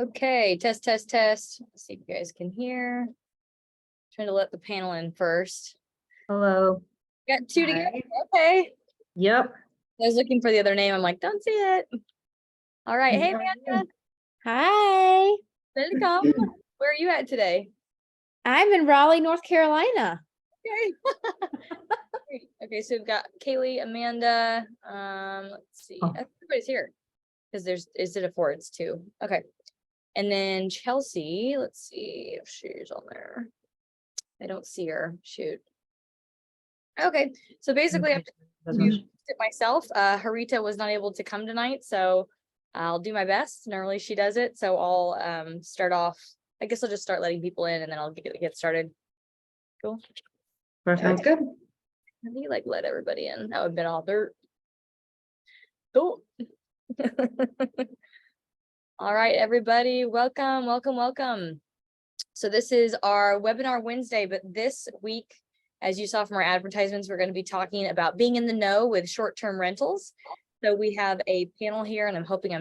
Okay, test. Let's see if you guys can hear. Trying to let the panel in first. Hello. Got two together. Okay. Yep. I was looking for the other name. I'm like, don't see it. All right. Hey, Amanda. Hi, Welcome. Where are you at today? I'm in Raleigh, North Carolina. Okay. Okay, so we've got Kaylee, Amanda. Let's see. Oh. Everybody's here. Because is it a 4? It's 2. Okay. And then Chelsea, let's see if she's on there. I don't see her. Shoot. Okay, so basically I'm doing it myself. Harita was not able to come tonight, so I'll do my best. Normally she does it, so I'll start off. I guess I'll just start letting people in and then I'll get started. Cool. Sounds good. Let me like let everybody in. That would have been all dirt. Cool. All right, everybody, welcome. So this is our webinar Wednesday, but this week, as you saw from our advertisements, we're going to be talking about being in the know with short-term rentals. So we have a panel here, and I'm hoping that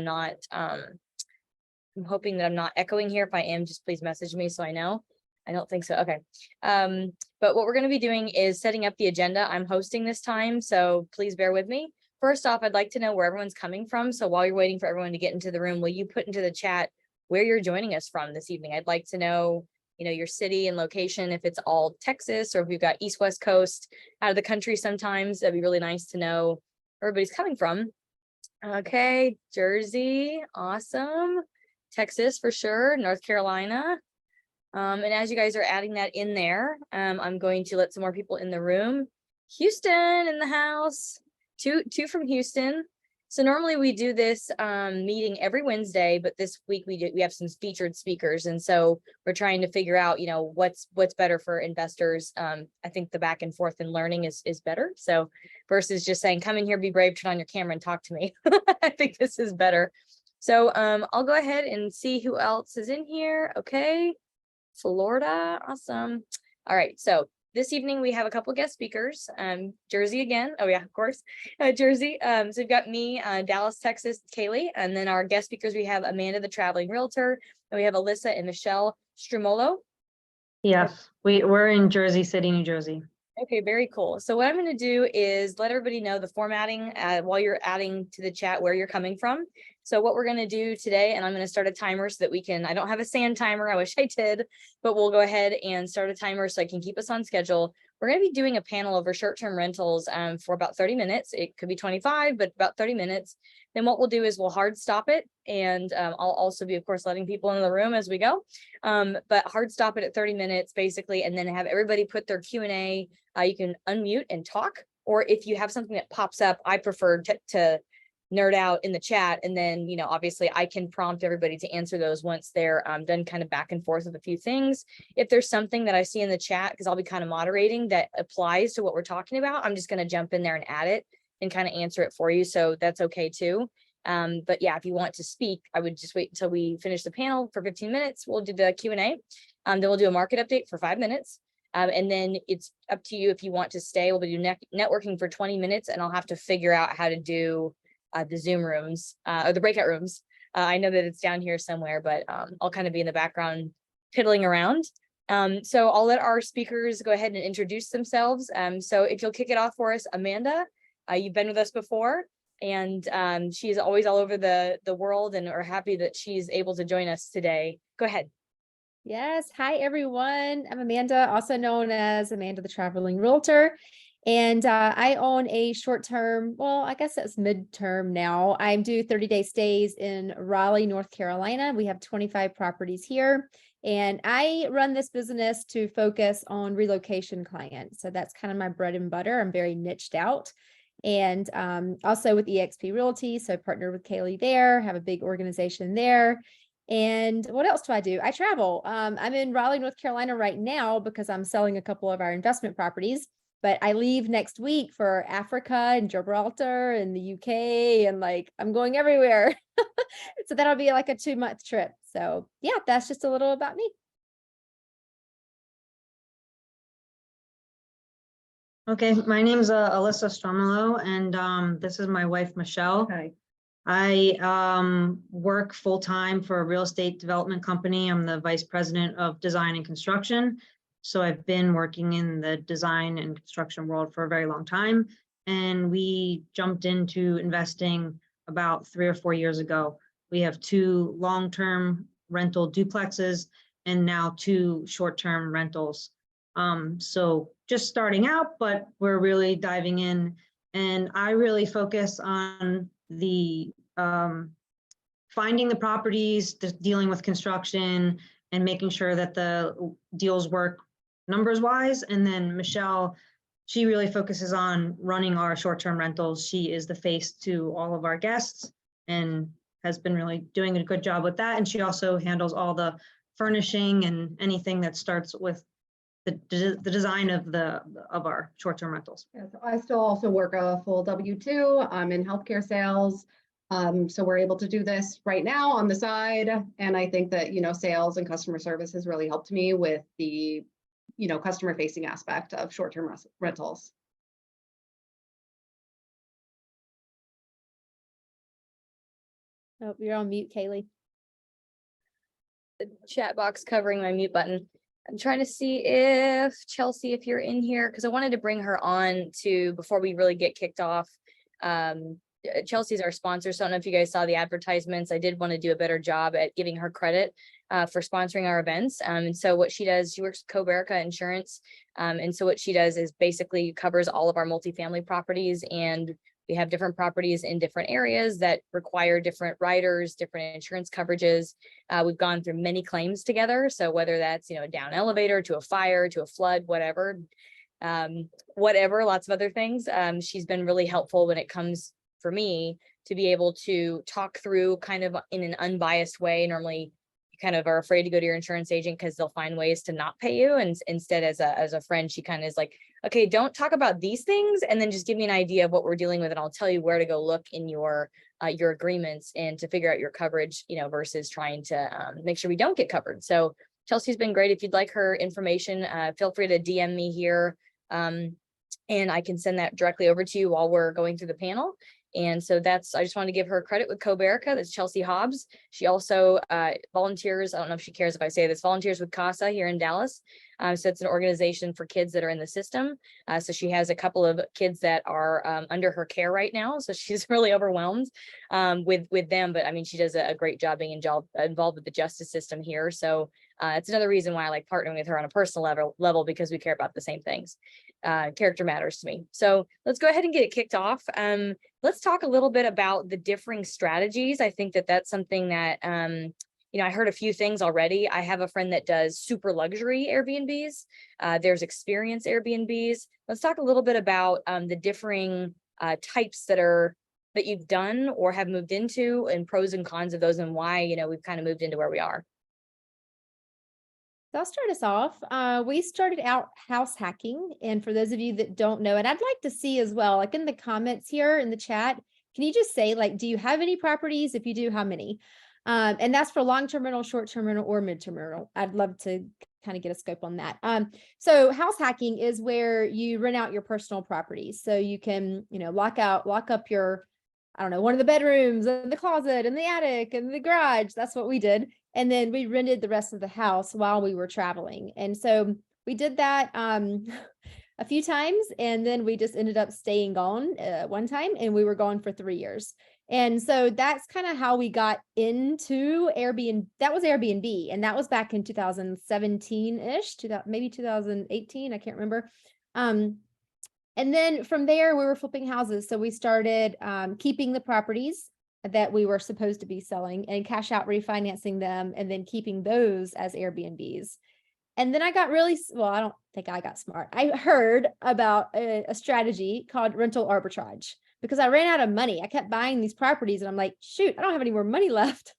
I'm not echoing here. If I am, just please message me so I know. I don't think so. Okay. But what we're going to be doing is setting up the agenda. I'm hosting this time, so please bear with me. First off, I'd like to know where everyone's coming from. So while you're waiting for everyone to get into the room, will you put into the chat where you're joining us from this evening? I'd like to know, your city and location, if it's all Texas or if you've got East, West Coast, out of the country sometimes. That'd be really nice to know where everybody's coming from. Okay, Jersey, awesome. Texas for sure, North Carolina. And as you guys are adding that in there, I'm going to let some more people in the room. Houston in the house. Two from Houston. So normally we do this meeting every Wednesday, but this week we have some featured speakers, and so we're trying to figure out, what's better for investors. I think the back and forth and learning is better. So versus just saying, come in here, be brave, turn on your camera and talk to me. I think this is better. So I'll go ahead and see who else is in here. Okay, Florida, awesome. All right, so this evening we have a couple guest speakers. Jersey again. Oh yeah, of course, Jersey. So we've got me, Dallas, Texas, Kaylee, and then our guest speakers we have Amanda, the traveling realtor, and we have Alyssa and Michelle Strumolo. Yes, we're in Jersey City, New Jersey. Okay, very cool. So what I'm going to do is let everybody know the formatting while you're adding to the chat where you're coming from. So what we're going to do today, and I'm going to start a timer so that we can, I don't have a sand timer, I wish I did, but we'll go ahead and start a timer so I can keep us on schedule. We're going to be doing a panel over short-term rentals for about 30 minutes. It could be 25, but about 30 minutes. Then what we'll do is we'll hard stop it. And I'll also be, of course, letting people in the room as we go. But hard stop it at 30 minutes, basically, and then have everybody put their Q&A. You can unmute and talk, or if you have something that pops up, I prefer to nerd out in the chat. And then, obviously I can prompt everybody to answer those once they're done kind of back and forth with a few things. If there's something that I see in the chat, because I'll be kind of moderating that applies to what we're talking about, I'm just going to jump in there and add it and kind of answer it for you. So that's okay too. But yeah, if you want to speak, I would just wait until we finish the panel for 15 minutes. We'll do the Q&A. Then we'll do a market update for 5 minutes. And then it's up to you if you want to stay. We'll be doing networking for 20 minutes, and I'll have to figure out how to do the Zoom rooms or the breakout rooms. I know that it's down here somewhere, but I'll kind of be in the background piddling around. So I'll let our speakers go ahead and introduce themselves. So if you'll kick it off for us, Amanda, you've been with us before, and she's always all over the world, and we're happy that she's able to join us today. Go ahead. Yes. Hi, everyone. I'm Amanda, also known as Amanda, the traveling realtor. And I own a short-term, well, I guess that's midterm now. I do 30-day stays in Raleigh, North Carolina. We have 25 properties here. And I run this business to focus on relocation clients. So that's kind of my bread and butter. I'm very niched out. And also with eXp Realty. So I partner with Kaylee there, have a big organization there. And what else do? I travel. I'm in Raleigh, North Carolina right now because I'm selling a couple of our investment properties. But I leave next week for Africa and Gibraltar and the UK, and like I'm going everywhere. So that'll be like a 2-month trip. So yeah, that's just a little about me. Okay, my name's Alyssa Stromolo, and this is my wife, Michelle. Okay. I work full-time for a real estate development company. I'm the vice president of design and construction. So I've been working in the design and construction world for a very long time. And we jumped into investing about 3 or 4 years ago. We have 2 long-term rental duplexes and now 2 short-term rentals. So just starting out, but we're really diving in. And I really focus on the finding the properties, dealing with construction, and making sure that the deals work numbers wise. And then Michelle, she really focuses on running our short-term rentals. She is the face to all of our guests and has been really doing a good job with that. And she also handles all the furnishing and anything that starts with the design of our short-term rentals. Yeah, so I still also work a full W-2. I'm in healthcare sales. So we're able to do this right now on the side. And I think that, sales and customer service has really helped me with the, customer facing aspect of short-term rentals. Oh, you're on mute, Kaylee. The chat box covering my mute button. I'm trying to see if Chelsea, if you're in here, because I wanted to bring her on to before we really get kicked off. Chelsea's our sponsor, so I don't know if you guys saw the advertisements. I did want to do a better job at giving her credit for sponsoring our events. And so what she does, she works with Comerica Insurance. And so what she does is basically covers all of our multifamily properties, and we have different properties in different areas that require different riders, different insurance coverages. We've gone through many claims together. So whether that's, a down elevator to a fire, to a flood, whatever, lots of other things. She's been really helpful when it comes for me to be able to talk through kind of in an unbiased way. Normally you kind of are afraid to go to your insurance agent because they'll find ways to not pay you. And instead, as a friend, she kind of is like, okay, don't talk about these things, and then just give me an idea of what we're dealing with, and I'll tell you where to go look in your agreements and to figure out your coverage, versus trying to make sure we don't get covered. So Chelsea's been great. If you'd like her information, feel free to DM me here, and I can send that directly over to you while we're going through the panel. And so I just want to give her credit with Comerica. That's Chelsea Hobbs. She also volunteers. I don't know if she cares if I say this, volunteers with CASA here in Dallas. So it's an organization for kids that are in the system. So she has a couple of kids that are under her care right now. So she's really overwhelmed with them. But I mean, she does a great job being involved with the justice system here. So it's another reason why I like partnering with her on a personal level, because we care about the same things. Character matters to me. So let's go ahead and get it kicked off. Let's talk a little bit about the differing strategies. I think that's something that, I heard a few things already. I have a friend that does super luxury Airbnbs. There's experience Airbnbs. Let's talk a little bit about the differing types that you've done or have moved into, and pros and cons of those, and why, we've kind of moved into where we are. So I'll start us off. We started out house hacking. And for those of you that don't know, and I'd like to see as well, like in the comments here in the chat, can you just say, like, do you have any properties? If you do, how many? And that's for long-term rental, short-term rental, or mid-term rental. I'd love to kind of get a scope on that. So house hacking is where you rent out your personal properties. So you can, lock up your, I don't know, one of the bedrooms and the closet and the attic and the garage. That's what we did. And then we rented the rest of the house while we were traveling. And so we did that a few times, and then we just ended up staying gone one time, and we were gone for 3 years. And so that's kind of how we got into Airbnb. That was Airbnb, and that was back in 2017-ish, maybe 2018, I can't remember. And then from there, we were flipping houses. So we started keeping the properties that we were supposed to be selling and cash out refinancing them and then keeping those as Airbnbs. And then I got really, well, I don't think I got smart. I heard about a strategy called rental arbitrage because I ran out of money. I kept buying these properties and I'm like, shoot, I don't have any more money left.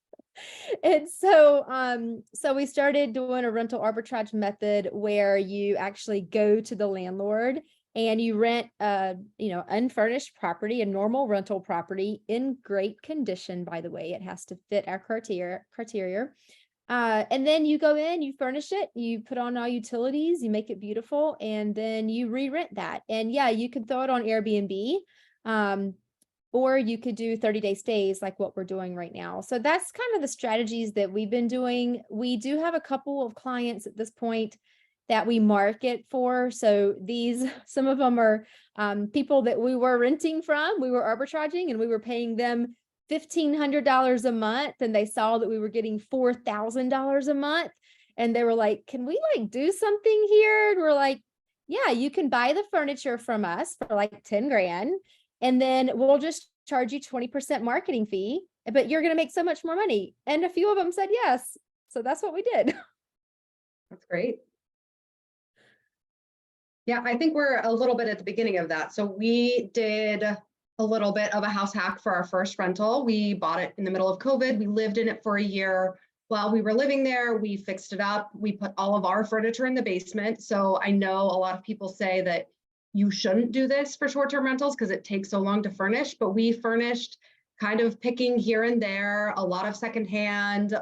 And so we started doing a rental arbitrage method where you actually go to the landlord and you rent a, unfurnished property, a normal rental property in great condition, by the way. It has to fit our criteria. And then you go in, you furnish it, you put on all utilities, you make it beautiful, and then you re-rent that. And yeah, you can throw it on Airbnb, or you could do 30-day stays like what we're doing right now. So that's kind of the strategies that we've been doing. We do have a couple of clients at this point that we market for. So some of them are people that we were renting from, we were arbitraging, and we were paying them $1,500 a month, and they saw that we were getting $4,000 a month, and they were like, can we do something here? And we're like, yeah, you can buy the furniture from us for like 10 grand, and then we'll just charge you 20% marketing fee, but you're going to make so much more money. And a few of them said yes. So that's what we did. That's great. Yeah, I think we're a little bit at the beginning of that. So we did a little bit of a house hack for our first rental. We bought it in the middle of COVID. We lived in it for a year. While we were living there, we fixed it up. We put all of our furniture in the basement. So I know a lot of people say that you shouldn't do this for short-term rentals because it takes so long to furnish, but we furnished kind of picking here and there, a lot of secondhand,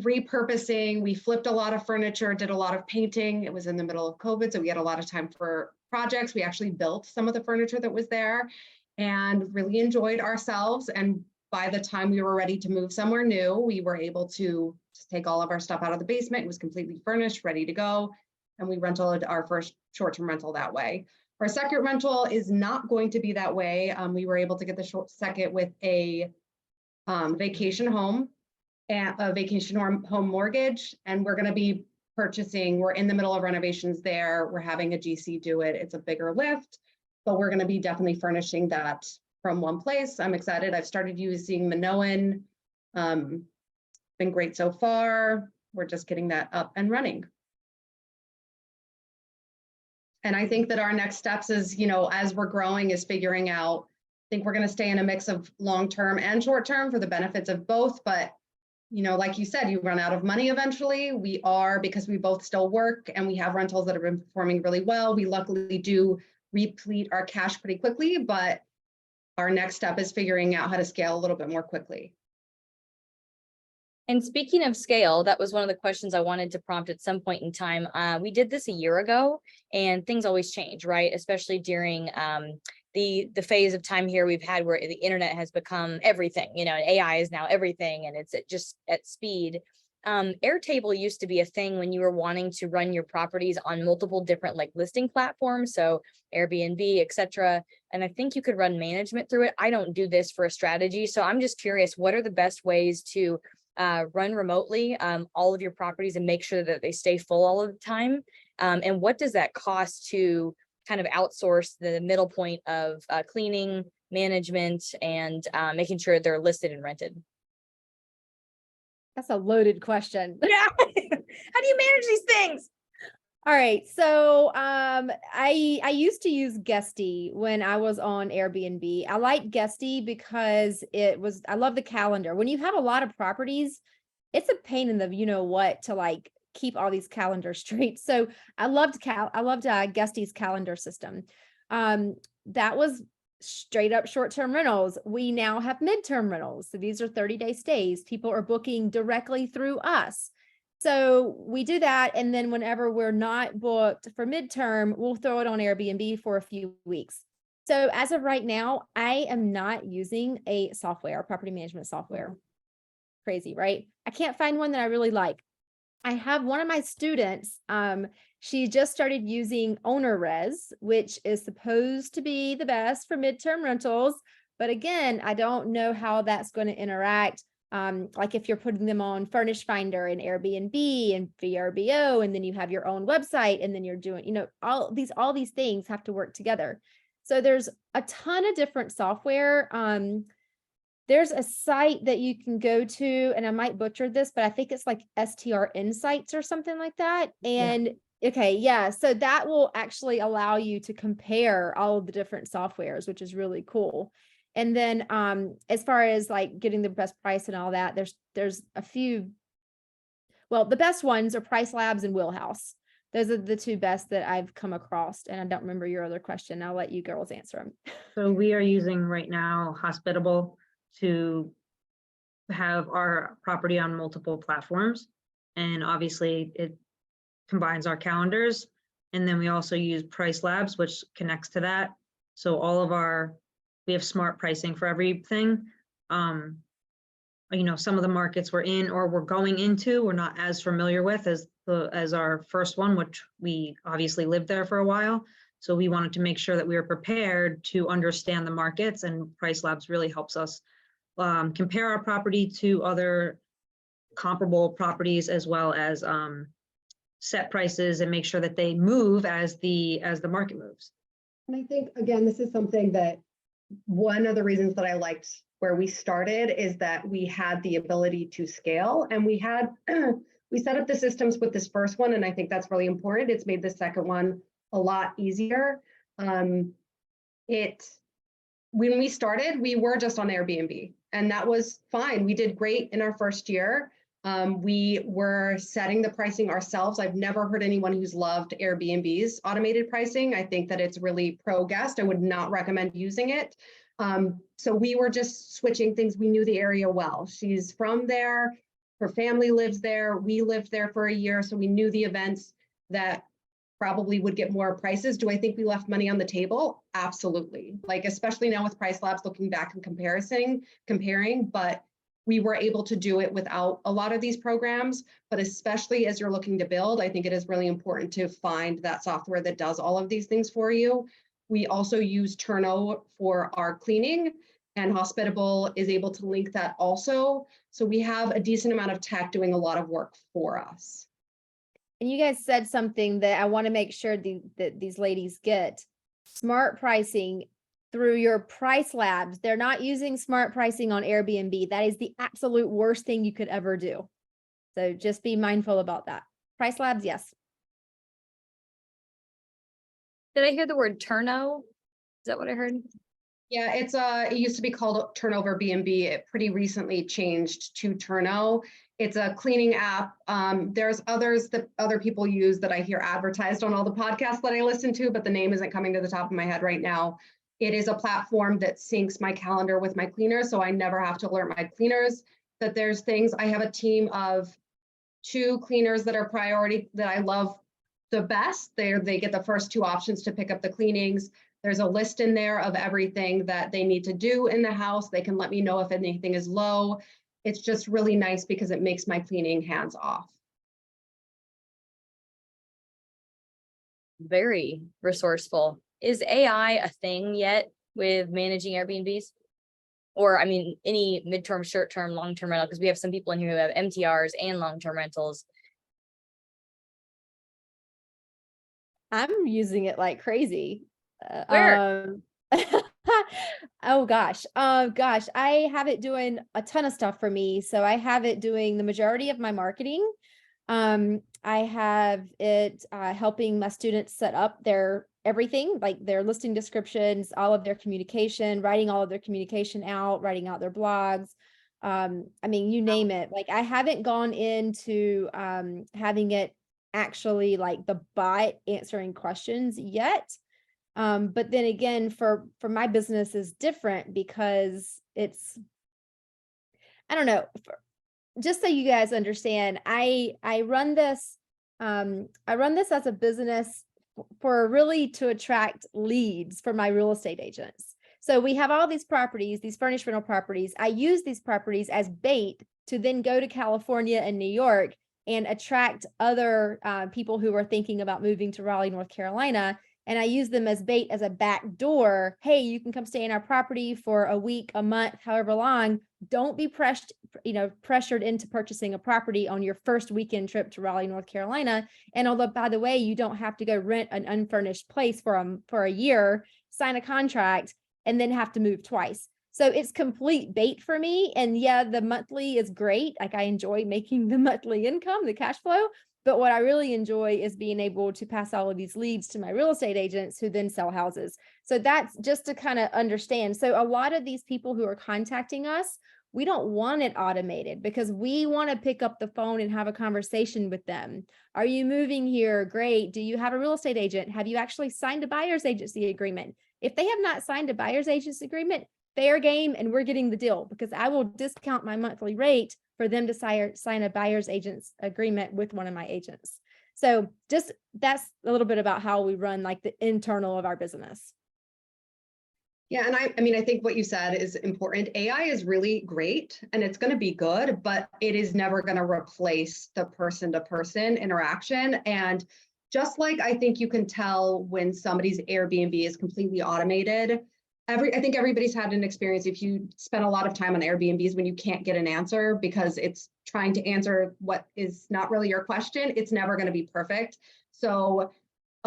repurposing. We flipped a lot of furniture, did a lot of painting. It was in the middle of COVID, so we had a lot of time for projects. We actually built some of the furniture that was there and really enjoyed ourselves. And by the time we were ready to move somewhere new, we were able to just take all of our stuff out of the basement. It was completely furnished, ready to go. And we rented our first short-term rental that way. Our second rental is not going to be that way. We were able to get the second with a vacation home and a vacation home mortgage. And we're going to be we're in the middle of renovations there. We're having a GC do it. It's a bigger lift, but we're going to be definitely furnishing that from one place. I'm excited. I've started using Minoan. Been great so far. We're just getting that up and running. And I think that our next steps is, as we're growing, is figuring out, I think we're going to stay in a mix of long-term and short-term for the benefits of both. But, like you said, you run out of money eventually. We are, because we both still work and we have rentals that have been performing really well. We luckily do replete our cash pretty quickly, but our next step is figuring out how to scale a little bit more quickly. And speaking of scale, that was one of the questions I wanted to prompt at some point in time. We did this a year ago, and things always change, right? Especially during the phase of time here we've had where the internet has become everything. AI is now everything, and it's just at speed. Airtable used to be a thing when you were wanting to run your properties on multiple different listing platforms, so Airbnb, etc. And I think you could run management through it. I don't do this for a strategy, so I'm just curious, what are the best ways to run remotely all of your properties and make sure that they stay full all of the time? And what does that cost to kind of outsource the middle point of cleaning, management, and making sure they're listed and rented? That's a loaded question. Yeah. How do you manage these things? All right. So I used to use Guesty when I was on Airbnb. I like Guesty because I love the calendar. When you have a lot of properties, it's a pain in the what to keep all these calendars straight. So I loved Guesty's calendar system. That was straight up short-term rentals. We now have midterm rentals. So these are 30-day stays. People are booking directly through us. So we do that. And then whenever we're not booked for midterm, we'll throw it on Airbnb for a few weeks. So as of right now, I am not using a property management software. Crazy, right? I can't find one that I really like. I have one of my students, she just started using OwnerRez, which is supposed to be the best for midterm rentals. But again, I don't know how that's going to interact. If you're putting them on Furnish Finder and Airbnb and VRBO, and then you have your own website, and then you're doing, all these things have to work together. So there's a ton of different software. There's a site that you can go to, and I might butcher this, but I think it's like STR Insights or something like that. And okay, yeah. So that will actually allow you to compare all of the different softwares, which is really cool. And then as far as like getting the best price and all that, there's a few. Well, the best ones are Price Labs and Wheelhouse. Those are the two best that I've come across. And I don't remember your other question. I'll let you girls answer them. So we are using right now Hospitable to have our property on multiple platforms. And obviously it combines our calendars. And then we also use Price Labs, which connects to that. So we have smart pricing for everything. Some of the markets we're in or we're going into, we're not as familiar with as our first one, which we obviously lived there for a while. So we wanted to make sure that we were prepared to understand the markets, and Price Labs really helps us compare our property to other comparable properties, as well as set prices and make sure that they move as the market moves. And I think, again, this is something that one of the reasons that I liked where we started is that we had the ability to scale, and we set up the systems with this first one. And I think that's really important. It's made the second one a lot easier. When we started, we were just on Airbnb, and that was fine. We did great in our first year. We were setting the pricing ourselves. I've never heard anyone who's loved Airbnb's automated pricing. I think that it's really pro guest. I would not recommend using it. So we were just switching things. We knew the area well. She's from there. Her family lives there. We lived there for a year. So we knew the events that probably would get more prices. Do I think we left money on the table? Absolutely. Like, especially now with Price Labs, looking back and comparing, but we were able to do it without a lot of these programs. But especially as you're looking to build, I think it is really important to find that software that does all of these things for you. We also use Turno for our cleaning, and Hospitable is able to link that also. So we have a decent amount of tech doing a lot of work for us. And you guys said something that I want to make sure that these ladies get. Smart pricing through your Price Labs. They're not using smart pricing on Airbnb. That is the absolute worst thing you could ever do. So just be mindful about that. Price Labs, yes. Did I hear the word Turno? Is that what I heard? Yeah, it used to be called Turnover B&B. It pretty recently changed to Turno. It's a cleaning app. There's others that other people use that I hear advertised on all the podcasts that I listen to, but the name isn't coming to the top of my head right now. It is a platform that syncs my calendar with my cleaners, so I never have to alert my cleaners that there's things. I have a team of 2 cleaners that are priority that I love the best. They get the first 2 options to pick up the cleanings. There's a list in there of everything that they need to do in the house. They can let me know if anything is low. It's just really nice because it makes my cleaning hands off. Very resourceful. Is AI a thing yet with managing Airbnbs? Or, I mean, any midterm, short-term, long-term rental? Because we have some people in here who have MTRs and long-term rentals. I'm using it like crazy. Where? Oh gosh. I have it doing a ton of stuff for me. So I have it doing the majority of my marketing. I have it helping my students set up their everything, like their listing descriptions, all of their communication, writing all of their communication out, writing out their blogs. I mean, you name it. Like, I haven't gone into having it actually like the bot answering questions yet. But then again, for my business is different because it's, I don't know, just so you guys understand, I run this as a business for really to attract leads for my real estate agents. So we have all these properties, these furnished rental properties. I use these properties as bait to then go to California and New York and attract other people who are thinking about moving to Raleigh, North Carolina. And I use them as bait, as a back door. Hey, you can come stay in our property for a week, a month, however long. Don't be pressured into purchasing a property on your first weekend trip to Raleigh, North Carolina. And although, by the way, you don't have to go rent an unfurnished place for a year, sign a contract, and then have to move twice. So it's complete bait for me. And yeah, the monthly is great. Like I enjoy making the monthly income, the cash flow. But what I really enjoy is being able to pass all of these leads to my real estate agents who then sell houses. So that's just to kind of understand. So a lot of these people who are contacting us, we don't want it automated because we want to pick up the phone and have a conversation with them. Are you moving here? Great. Do you have a real estate agent? Have you actually signed a buyer's agency agreement? If they have not signed a buyer's agency agreement, fair game, and we're getting the deal because I will discount my monthly rate for them to sign a buyer's agent's agreement with one of my agents. So just that's a little bit about how we run like the internal of our business. Yeah, and I mean, I think what you said is important. AI is really great and it's going to be good, but it is never going to replace the person-to-person interaction. And just like I think you can tell when somebody's Airbnb is completely automated, I think everybody's had an experience if you spend a lot of time on Airbnbs when you can't get an answer because it's trying to answer what is not really your question, it's never going to be perfect. So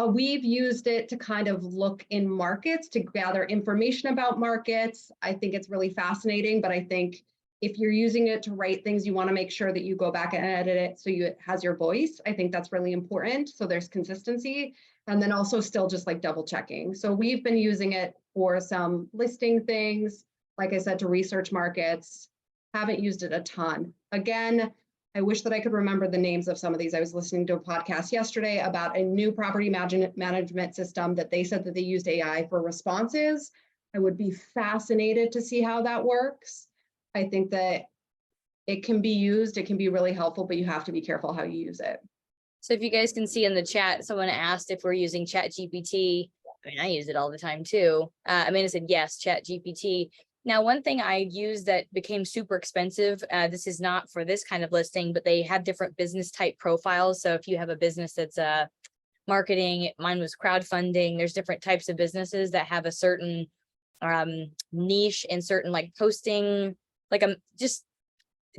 we've used it to kind of look in markets to gather information about markets. I think it's really fascinating, but I think if you're using it to write things, you want to make sure that you go back and edit it so it has your voice. I think that's really important. So there's consistency. And then also still just like double checking. So we've been using it for some listing things, like I said, to research markets. Haven't used it a ton. Again, I wish that I could remember the names of some of these. I was listening to a podcast yesterday about a new property management system that they said that they used AI for responses. I would be fascinated to see how that works. I think that it can be used, it can be really helpful, but you have to be careful how you use it. So if you guys can see in the chat, someone asked if we're using ChatGPT. I mean, I use it all the time too. Amanda said, yes, ChatGPT. Now, one thing I used that became super expensive, this is not for this kind of listing, but they have different business type profiles. So if you have a business that's marketing, mine was crowdfunding, there's different types of businesses that have a certain niche and certain like posting, like just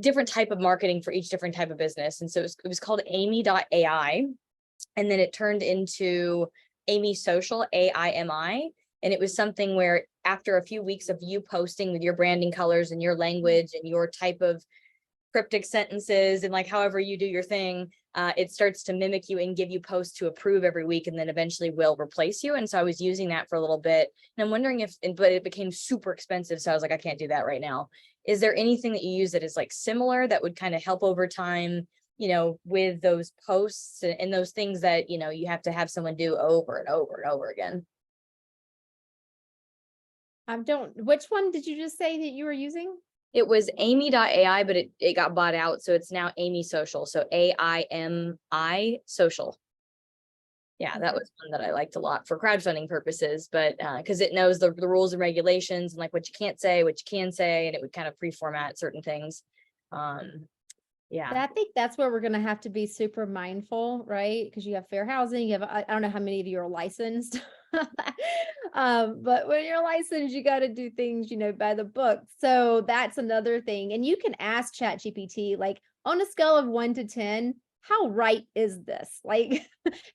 different type of marketing for each different type of business. And so it was called Amy.ai. And then it turned into Amy Social, AIMI. And it was something where after a few weeks of you posting with your branding colors and your language and your type of cryptic sentences and like however you do your thing, it starts to mimic you and give you posts to approve every week and then eventually will replace you. And so I was using that for a little bit. And I'm wondering but it became super expensive. So I was like, I can't do that right now. Is there anything that you use that is like similar that would kind of help over time, you know, with those posts and those things that, you know, you have to have someone do over and over and over again? Which one did you just say that you were using? It was Amy.ai, but it got bought out. So it's now Amy Social. So AIMI Social. Yeah, that was one that I liked a lot for crowdfunding purposes, but because it knows the rules and regulations and like what you can't say, what you can say, and it would kind of pre-format certain things. Yeah. I think that's where we're going to have to be super mindful, right? Because you have fair housing, you have, I don't know how many of you are licensed, but when you're licensed, you got to do things, you know, by the book. So that's another thing. And you can ask ChatGPT, like on a scale of 1 to 10, how right is this? Like,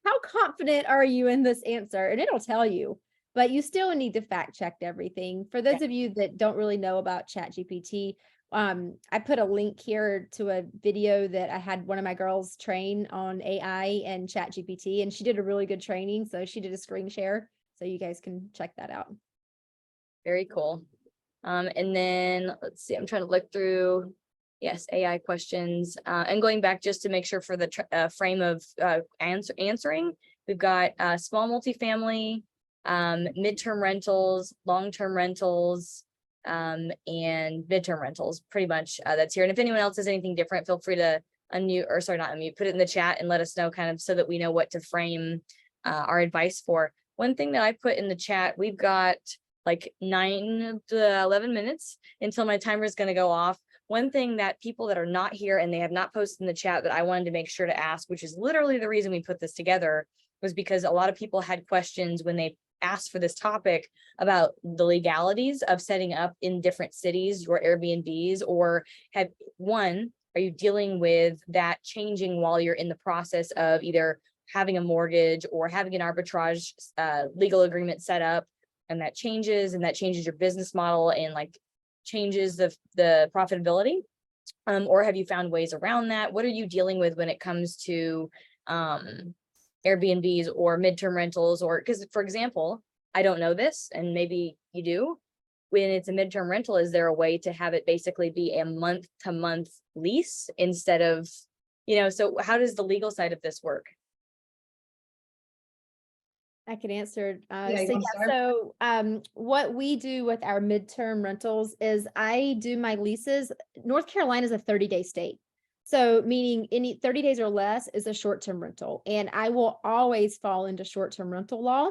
how confident are you in this answer? And it'll tell you, but you still need to fact check everything. For those of you that don't really know about ChatGPT, I put a link here to a video that I had one of my girls train on AI and ChatGPT, and she did a really good training. So she did a screen share. So you guys can check that out. Very cool. And then let's see, I'm trying to look through. Yes, AI questions. And going back just to make sure for the frame of answering, we've got small multifamily, midterm rentals, long-term rentals, and midterm rentals, pretty much that's here. And if anyone else has anything different, feel free to unmute, or sorry, not unmute, put it in the chat and let us know kind of so that we know what to frame our advice for. One thing that I put in the chat, we've got like 9 to 11 minutes until my timer is going to go off. One thing that people that are not here and they have not posted in the chat that I wanted to make sure to ask, which is literally the reason we put this together, was because a lot of people had questions when they asked for this topic about the legalities of setting up in different cities your Airbnbs, or are you dealing with that changing while you're in the process of either having a mortgage or having an arbitrage legal agreement set up? and that changes your business model and like changes the profitability? Or have you found ways around that? What are you dealing with when it comes to Airbnbs or midterm rentals? Or because, for example, I don't know this, and maybe you do. When it's a midterm rental, is there a way to have it basically be a month-to-month lease instead of, so how does the legal side of this work? I can answer. Yeah, you So wanna yeah, start? so what we do with our midterm rentals is I do my leases. North Carolina is a 30-day state. So meaning any 30 days or less is a short-term rental, and I will always fall into short-term rental law.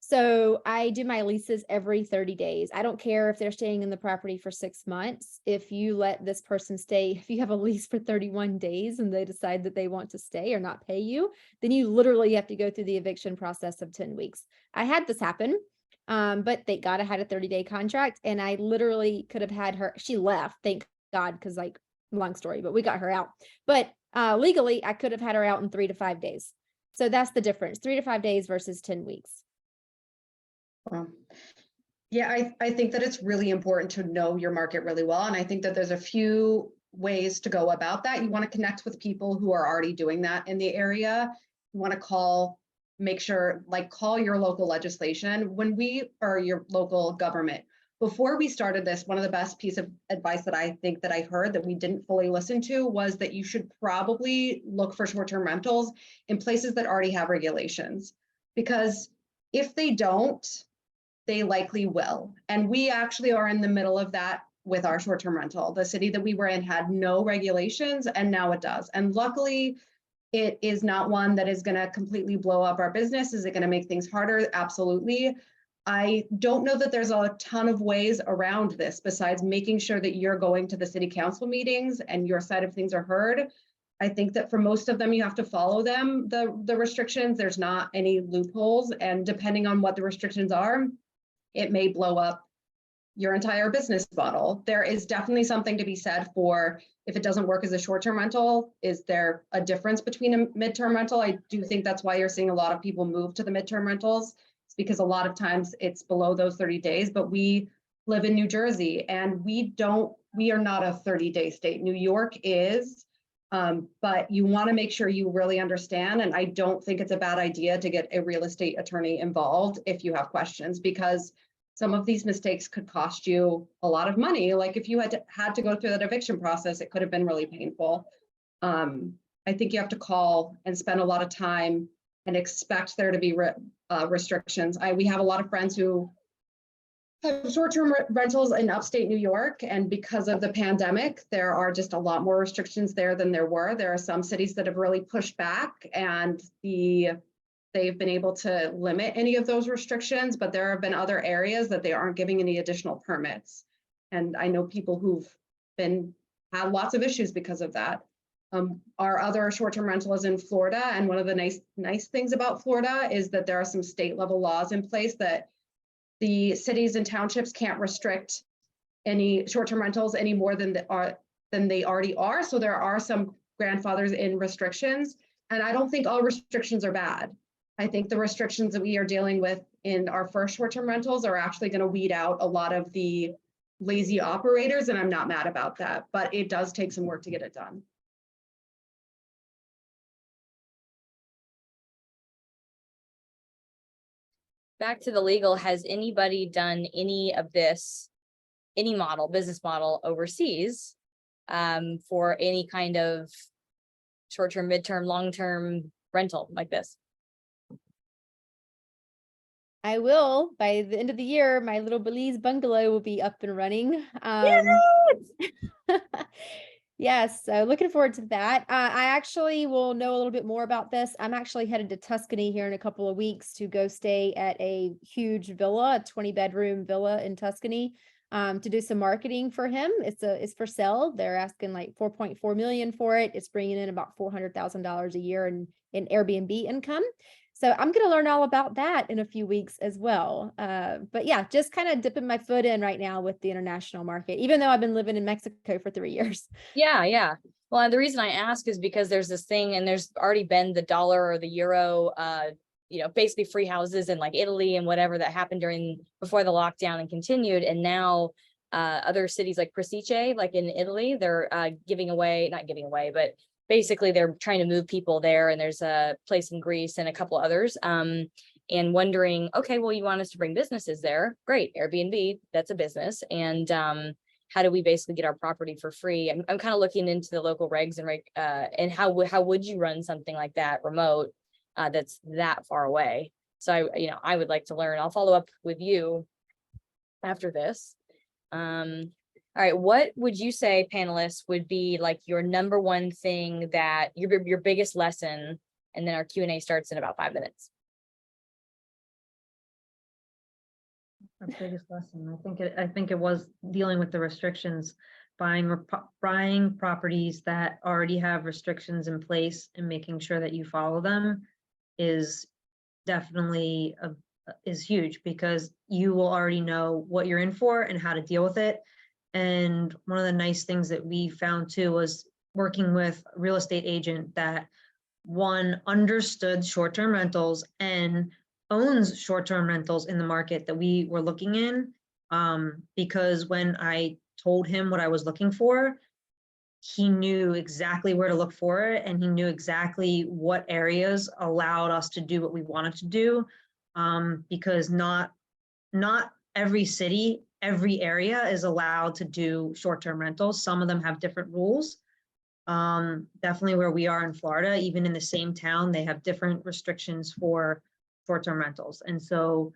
So I do my leases every 30 days. I don't care if they're staying in the property for 6 months. If you let this person stay, if you have a lease for 31 days and they decide that they want to stay or not pay you, then you literally have to go through the eviction process of 10 weeks. I had this happen, but thank God I had a 30-day contract, and I literally could have had her, she left, thank God, because like, long story, but we got her out. But legally, I could have had her out in 3 to 5 days. So that's the difference, 3 to 5 days versus 10 weeks. Yeah, I think that it's really important to know your market really well. And I think that there's a few ways to go about that. You want to connect with people who are already doing that in the area. You want to call your local legislation or your local government. Before we started this, one of the best piece of advice that I think that I heard that we didn't fully listen to was that you should probably look for short-term rentals in places that already have regulations. Because if they don't, they likely will. And we actually are in the middle of that with our short-term rental. The city that we were in had no regulations, and now it does. And luckily, it is not one that is going to completely blow up our business. Is it going to make things harder? Absolutely. I don't know that there's a ton of ways around this besides making sure that you're going to the city council meetings and your side of things are heard. I think that for most of them, you have to follow them, the restrictions. There's not any loopholes. And depending on what the restrictions are, it may blow up your entire business model. There is definitely something to be said for if it doesn't work as a short-term rental, is there a difference between a midterm rental? I do think that's why you're seeing a lot of people move to the midterm rentals. It's because a lot of times it's below those 30 days, but we live in New Jersey and we are not a 30-day state. New York is, but you want to make sure you really understand. And I don't think it's a bad idea to get a real estate attorney involved if you have questions, because some of these mistakes could cost you a lot of money. Like if you had to go through that eviction process, it could have been really painful. I think you have to call and spend a lot of time and expect there to be restrictions. We have a lot of friends who have short-term rentals in upstate New York, and because of the pandemic, there are just a lot more restrictions there than there were. There are some cities that have really pushed back, and they've been able to limit any of those restrictions, but there have been other areas that they aren't giving any additional permits. And I know people who've had lots of issues because of that. Our other short-term rental is in Florida, and one of the nice things about Florida is that there are some state level laws in place that the cities and townships can't restrict any short-term rentals any more than they already are. So there are some grandfathers in restrictions, and I don't think all restrictions are bad. I think the restrictions that we are dealing with in our first short-term rentals are actually going to weed out a lot of the lazy operators, and I'm not mad about that, but it does take some work to get it done. Back to the legal, has anybody done any of this, any business model overseas for any kind of short-term, midterm, long-term rental like this? I will. By the end of the year, my little Belize bungalow will be up and running. Yes, so looking forward to that. I actually will know a little bit more about this. I'm actually headed to Tuscany here in a couple of weeks to go stay at a huge villa, a 20-bedroom villa in Tuscany, to do some marketing for him. It's for sale. They're asking like 4.4 million for it. It's bringing in about $400,000 a year in Airbnb income. So I'm going to learn all about that in a few weeks as well. But yeah, just kind of dipping my foot in right now with the international market, even though I've been living in Mexico for 3 years. Yeah. Well, and the reason I ask is because there's this thing, and there's already been the dollar or the euro, basically free houses in like Italy and whatever that happened before the lockdown and continued. And now other cities like Presice, like in Italy, they're not giving away, but basically they're trying to move people there. And there's a place in Greece and a couple others. And wondering, okay, well, you want us to bring businesses there? Great, Airbnb, that's a business. And how do we basically get our property for free? I'm kind of looking into the local regs and how would you run something like that remote that's that far away? So I would like to learn. I'll follow up with you after this. All right, what would you say, panelists, would be like your number one thing that your biggest lesson? And then our Q&A starts in about 5 minutes. Our biggest lesson, I think it was dealing with the restrictions, buying properties that already have restrictions in place and making sure that you follow them is definitely is huge, because you will already know what you're in for and how to deal with it. And one of the nice things that we found too was working with a real estate agent that understood short-term rentals and owns short-term rentals in the market that we were looking in, because when I told him what I was looking for, he knew exactly where to look for it, and he knew exactly what areas allowed us to do what we wanted to do, because not every city, every area is allowed to do short-term rentals. Some of them have different rules. Definitely where we are in Florida, even in the same town, they have different restrictions for short-term rentals. And so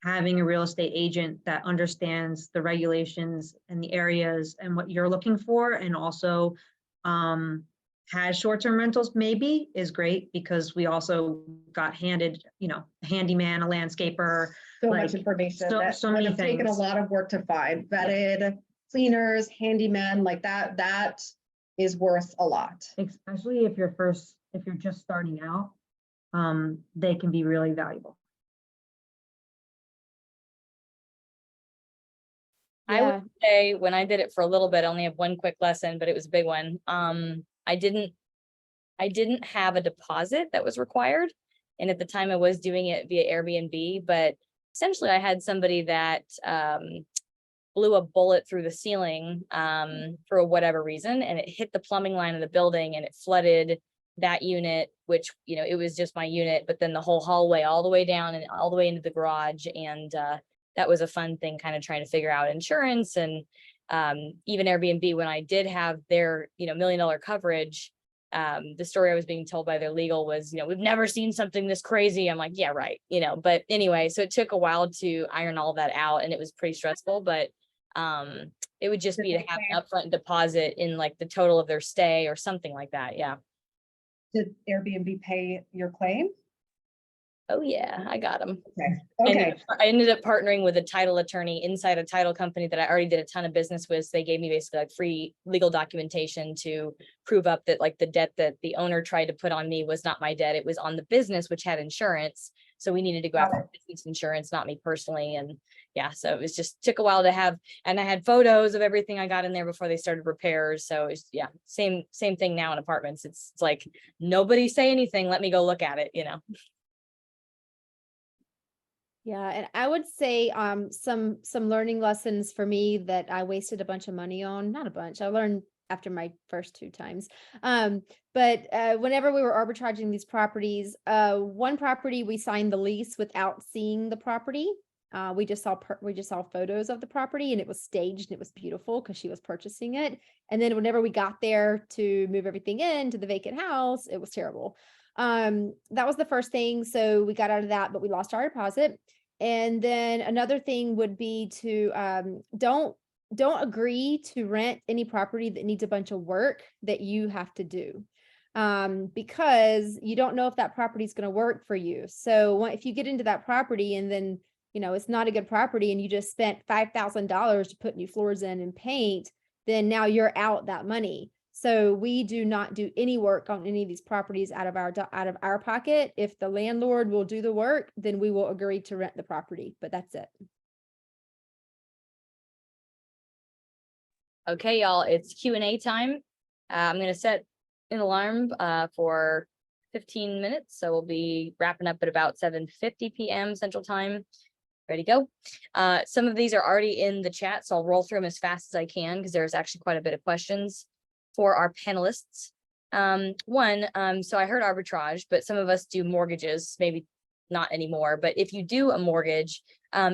having a real estate agent that understands the regulations and the areas and what you're looking for, and also has short-term rentals maybe, is great, because we also got handed, a handyman, a landscaper. So like, much information so that many would have taken a things. lot of work to find. Vetted cleaners, handymen, like that is worth a lot. Especially if you're just starting out, they can be really valuable. I would say when I did it for a little bit, I only have one quick lesson, but it was a big one. I didn't have a deposit that was required. And at the time I was doing it via Airbnb, but essentially I had somebody that blew a bullet through the ceiling for whatever reason, and it hit the plumbing line of the building and it flooded that unit, which, it was just my unit, but then the whole hallway all the way down and all the way into the garage. And that was a fun thing, kind of trying to figure out insurance. And even Airbnb, when I did have their, $1 million coverage, the story I was being told by their legal was, we've never seen something this crazy. I'm like, yeah, right. But anyway, so it took a while to iron all that out, and it was pretty stressful, but it would just be to have an upfront deposit in like the total of their stay or something like that. Yeah. Did Airbnb pay your claim? Oh yeah, I got them. Okay. I ended up partnering with a title attorney inside a title company that I already did a ton of business with. So they gave me basically like free legal documentation to prove up that like the debt that the owner tried to put on me was not my debt. It was on the business, which had insurance. So we needed to go after business insurance, not me personally. And yeah, so it was just took a while to have, and I had photos of everything I got in there before they started repairs. So it's, yeah, same thing now in apartments. It's like, nobody say anything. Let me go look at it, Yeah, and I would say some learning lessons for me that I wasted a bunch of money on. Not a bunch. I learned after my first 2 times. But whenever we were arbitraging these properties, one property we signed the lease without seeing the property. We just saw photos of the property, and it was staged and it was beautiful because she was purchasing it. And then whenever we got there to move everything into the vacant house, it was terrible. That was the first thing. So we got out of that, but we lost our deposit. And then another thing would be to don't agree to rent any property that needs a bunch of work that you have to do, because you don't know if that property is going to work for you. So if you get into that property and then it's not a good property, and you just spent $5,000 to put new floors in and paint, then now you're out that money. So we do not do any work on any of these properties out of our pocket. If the landlord will do the work, then we will agree to rent the property, but that's it. Okay, y'all, it's Q&A time. I'm going to set an alarm for 15 minutes. So we'll be wrapping up at about 7:50 p.m. Central Time. Ready to go. Some of these are already in the chat, so I'll roll through them as fast as I can because there's actually quite a bit of questions for our panelists. So I heard arbitrage, but some of us do mortgages, maybe not anymore. But if you do a mortgage,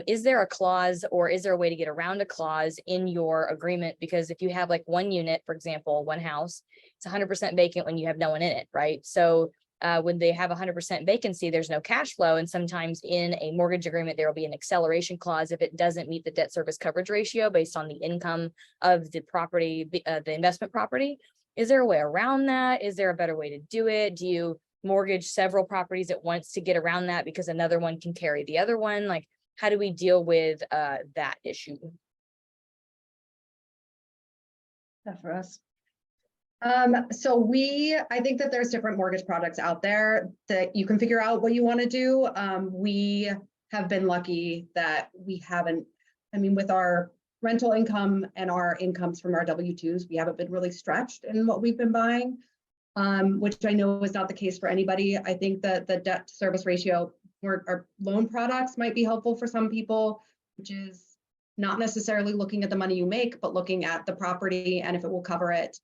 is there a clause or is there a way to get around a clause in your agreement? Because if you have like one unit, for example, one house, it's 100% vacant when you have no one in it, right? So when they have 100% vacancy, there's no cash flow. And sometimes in a mortgage agreement, there will be an acceleration clause if it doesn't meet the debt service coverage ratio based on the income of the property, the investment property. Is there a way around that? Is there a better way to do it? Do you mortgage several properties at once to get around that because another one can carry the other one? Like, how do we deal with that issue? That for us. So I think that there's different mortgage products out there that you can figure out what you want to do. We have been lucky that we haven't, with our rental income and our incomes from our W-2s, we haven't been really stretched in what we've been buying, which I know is not the case for anybody. I think that the debt service ratio or our loan products might be helpful for some people, which is not necessarily looking at the money you make, but looking at the property and if it will cover it.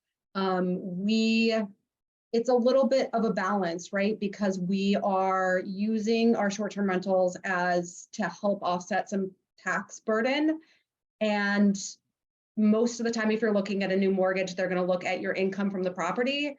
It's a little bit of a balance, right? Because we are using our short-term rentals to help offset some tax burden. And most of the time, if you're looking at a new mortgage, they're going to look at your income from the property.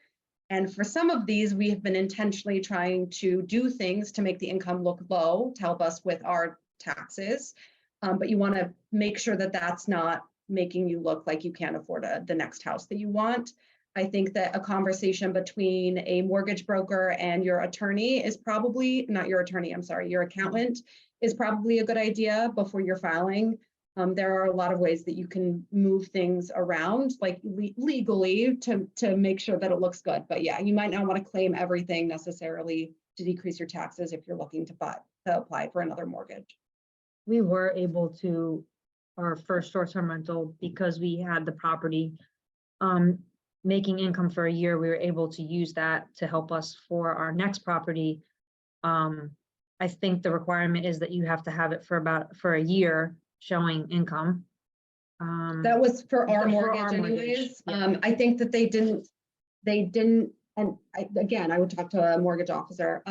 And for some of these, we have been intentionally trying to do things to make the income look low to help us with our taxes. But you want to make sure that that's not making you look like you can't afford the next house that you want. I think that a conversation between a mortgage broker and your attorney is probably, not your attorney, I'm sorry, your accountant is probably a good idea before you're filing. There are a lot of ways that you can move things around, like legally to make sure that it looks good. But yeah, you might not want to claim everything necessarily to decrease your taxes if you're looking to apply for another mortgage. We were able to, our first short-term rental, because we had the property making income for a year, we were able to use that to help us for our next property. I think the requirement is that you have to have it for a year showing income. That was for our mortgage anyways. Yeah. I think that they didn't, and I would talk to a mortgage officer.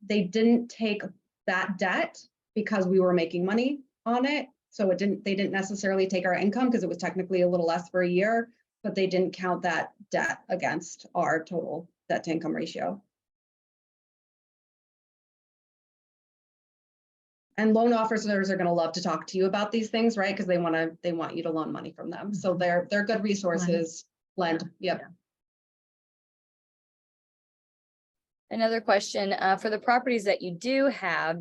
They didn't take that debt because we were making money on it. So they didn't necessarily take our income because it was technically a little less for a year, but they didn't count that debt against our total debt to income ratio. And loan officers are going to love to talk to you about these things, right? Because they want you to loan money from them. So they're good resources. Lend. Yep. Yeah. Another question, for the properties that you do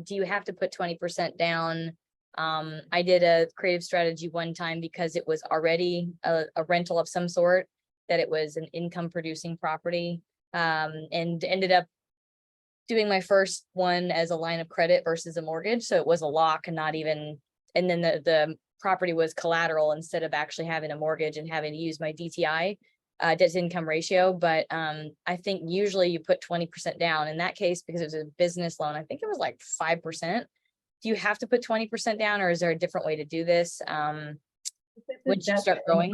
you have to put 20% down? I did a creative strategy one time because it was already a rental of some sort, that it was an income producing property, and ended up doing my first one as a line of credit versus a mortgage. So it was a lock and not even, and then the property was collateral instead of actually having a mortgage and having to use my DTI, debt to income ratio. But I think usually you put 20% down in that case because it was a business loan. I think it was like 5%. Do you have to put 20% down, or is there a different way to do this? Once you start growing?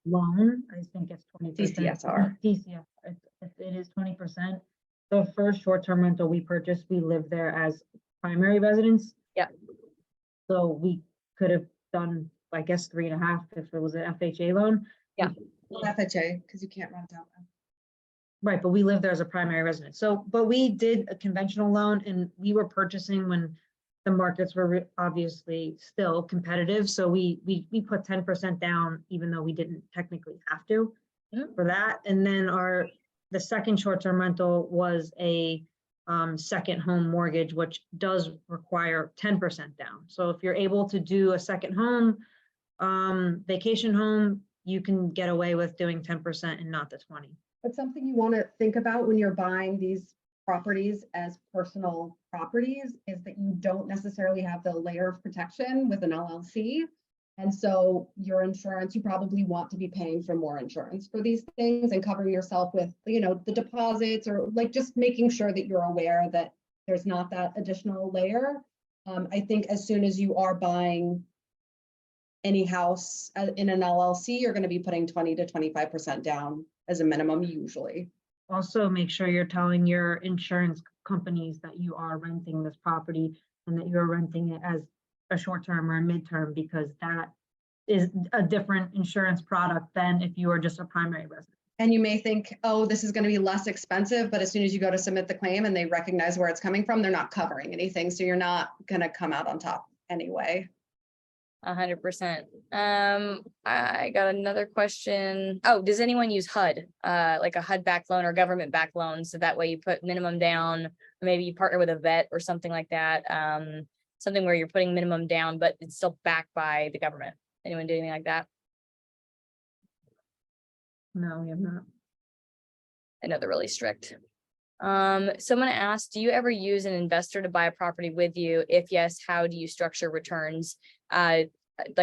Loan, I think it's 20%. DCSR. DCSR, it is 20%. The first short-term rental we purchased, we lived there as primary residence. Yeah. So we could have done, I guess, 3.5 if it was an FHA loan. Yeah. FHA, because you can't rent out. Right, but we lived there as a primary residence. So, but we did a conventional loan, and we were purchasing when the markets were obviously still competitive. So we put 10% down, even though we didn't technically have to for that. And then the second short-term rental was a second home mortgage, which does require 10% down. So if you're able to do a second home, vacation home, you can get away with doing 10% and not the 20. But something you want to think about when you're buying these properties as personal properties is that you don't necessarily have the layer of protection with an LLC. And so your insurance, you probably want to be paying for more insurance for these things and covering yourself with, the deposits, or like just making sure that you're aware that there's not that additional layer. I think as soon as you are buying any house in an LLC, you're going to be putting 20 to 25% down as a minimum usually. Also, make sure you're telling your insurance companies that you are renting this property and that you're renting it as a short-term or a midterm, because that is a different insurance product than if you are just a primary resident. And you may think, oh, this is going to be less expensive, but as soon as you go to submit the claim and they recognize where it's coming from, they're not covering anything. So you're not going to come out on top anyway. 100%. I got another question. Oh, does anyone use HUD? Like a HUD backed loan or government backed loan? So that way you put minimum down, or maybe you partner with a vet or something like that. Something where you're putting minimum down, but it's still backed by the government. Anyone do anything like that? No, we have not. I know they're really strict. Someone asked, do you ever use an investor to buy a property with you? If yes, how do you structure returns? Like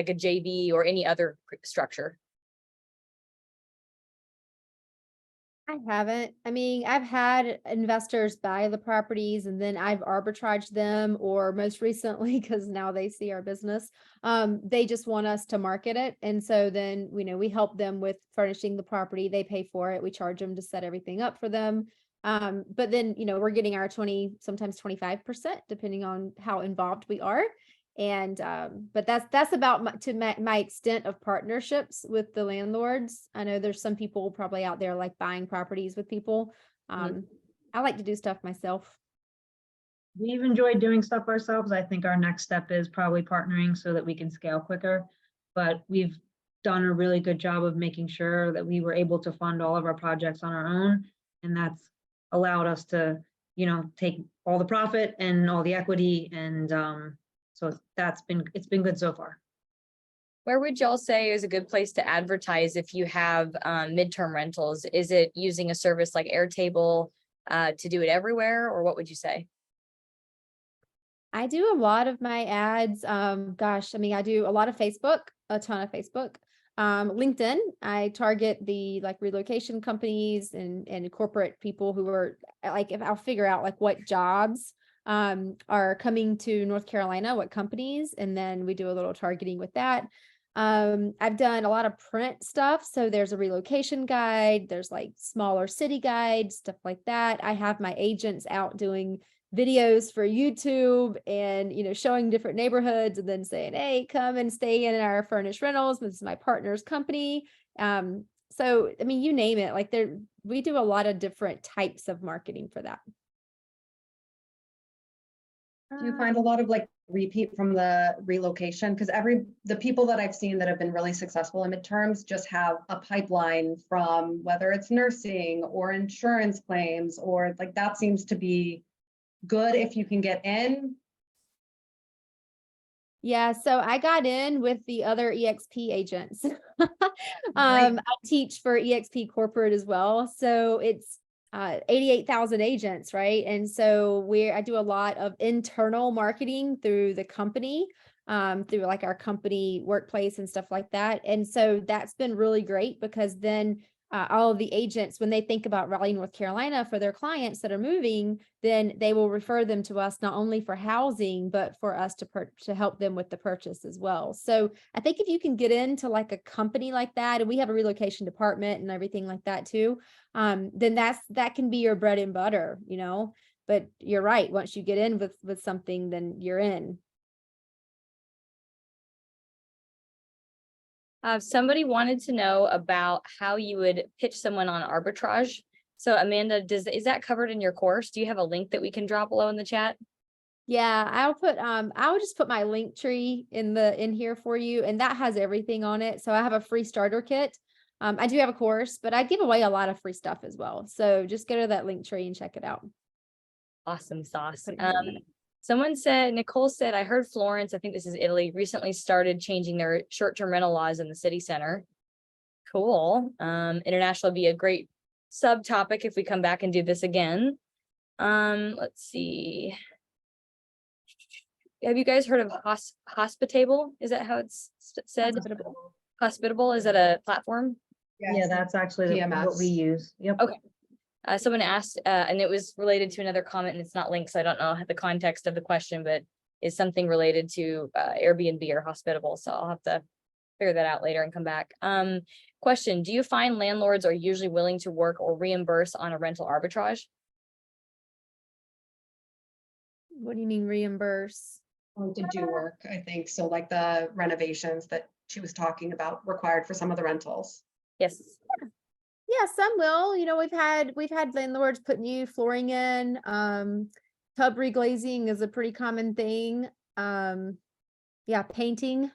a JV or any other structure? I haven't. I mean, I've had investors buy the properties and then I've arbitraged them, or most recently, because now they see our business, they just want us to market it. And so then, we help them with furnishing the property. They pay for it. We charge them to set everything up for them. But then, we're getting our 20, sometimes 25%, depending on how involved we are. And but that's about my extent of partnerships with the landlords. I know there's some people probably out there like buying properties with people. I like to do stuff myself. We've enjoyed doing stuff ourselves. I think our next step is probably partnering so that we can scale quicker. But we've done a really good job of making sure that we were able to fund all of our projects on our own. And that's allowed us to, take all the profit and all the equity. And so it's been good so far. Where would y'all say is a good place to advertise if you have midterm rentals? Is it using a service like Airtable to do it everywhere, or what would you say? I do a lot of my ads. I do a lot of Facebook, a ton of Facebook. LinkedIn, I target the relocation companies and corporate people who are if I'll figure out what jobs are coming to North Carolina, what companies, and then we do a little targeting with that. I've done a lot of print stuff. So there's a relocation guide, there's smaller city guides, stuff like that. I have my agents out doing videos for YouTube and, showing different neighborhoods and then saying, hey, come and stay in our furnished rentals. This is my partner's company. So, I mean, you name it, we do a lot of different types of marketing for that. Do you find a lot of repeat from the relocation? Because the people that I've seen that have been really successful in midterms just have a pipeline from whether it's nursing or insurance claims, or that seems to be good if you can get in. Yeah, so I got in with the other EXP agents. I teach for EXP corporate as well. So it's 88,000 agents, right? And so I do a lot of internal marketing through the company, through our company workplace and stuff like that. And so that's been really great, because then all of the agents, when they think about Raleigh, North Carolina for their clients that are moving, then they will refer them to us, not only for housing, but for us to help them with the purchase as well. So I think if you can get into a company like that, and we have a relocation department and everything like that too, then that can be your bread and butter, but you're right. Once you get in with something, then you're in. Somebody wanted to know about how you would pitch someone on arbitrage. So Amanda, is that covered in your course? Do you have a link that we can drop below in the chat? Yeah, I'll just put my link tree in here for you, and that has everything on it. So I have a free starter kit. I do have a course, but I give away a lot of free stuff as well. So just go to that link tree and check it out. Awesome sauce. Nicole said, I heard Florence, I think this is Italy, recently started changing their short-term rental laws in the city center. Cool. International would be a great subtopic if we come back and do this again. Let's see. Have you guys heard of Hospitable? Is that how it's said? Hospitable. Hospitable, is that a platform? Yeah, that's actually what we PMS. use. Yep. Okay. Someone asked, and it was related to another comment, and it's not linked, so I don't know the context of the question, but is something related to Airbnb or Hospitable, so I'll have to figure that out later and come back. Question, do you find landlords are usually willing to work or reimburse on a rental arbitrage? What do you mean reimburse? To do work, I think. So like the renovations that she was talking about required for some of the rentals. Yes. Yeah, some will. You know, we've had landlords put new flooring in. Tub reglazing is a pretty common thing. Yeah, painting.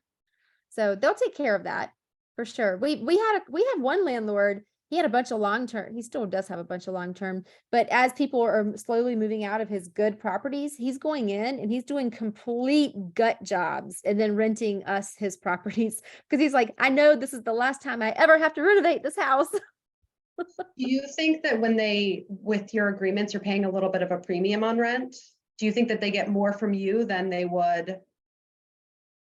So they'll take care of that for sure. We had one landlord. He had a bunch of long-term. He still does have a bunch of long-term, but as people are slowly moving out of his good properties, he's going in and he's doing complete gut jobs and then renting us his properties because he's like, I know this is the last time I ever have to renovate this house. Do you think that when with your agreements, you're paying a little bit of a premium on rent? Do you think that they get more from you than they would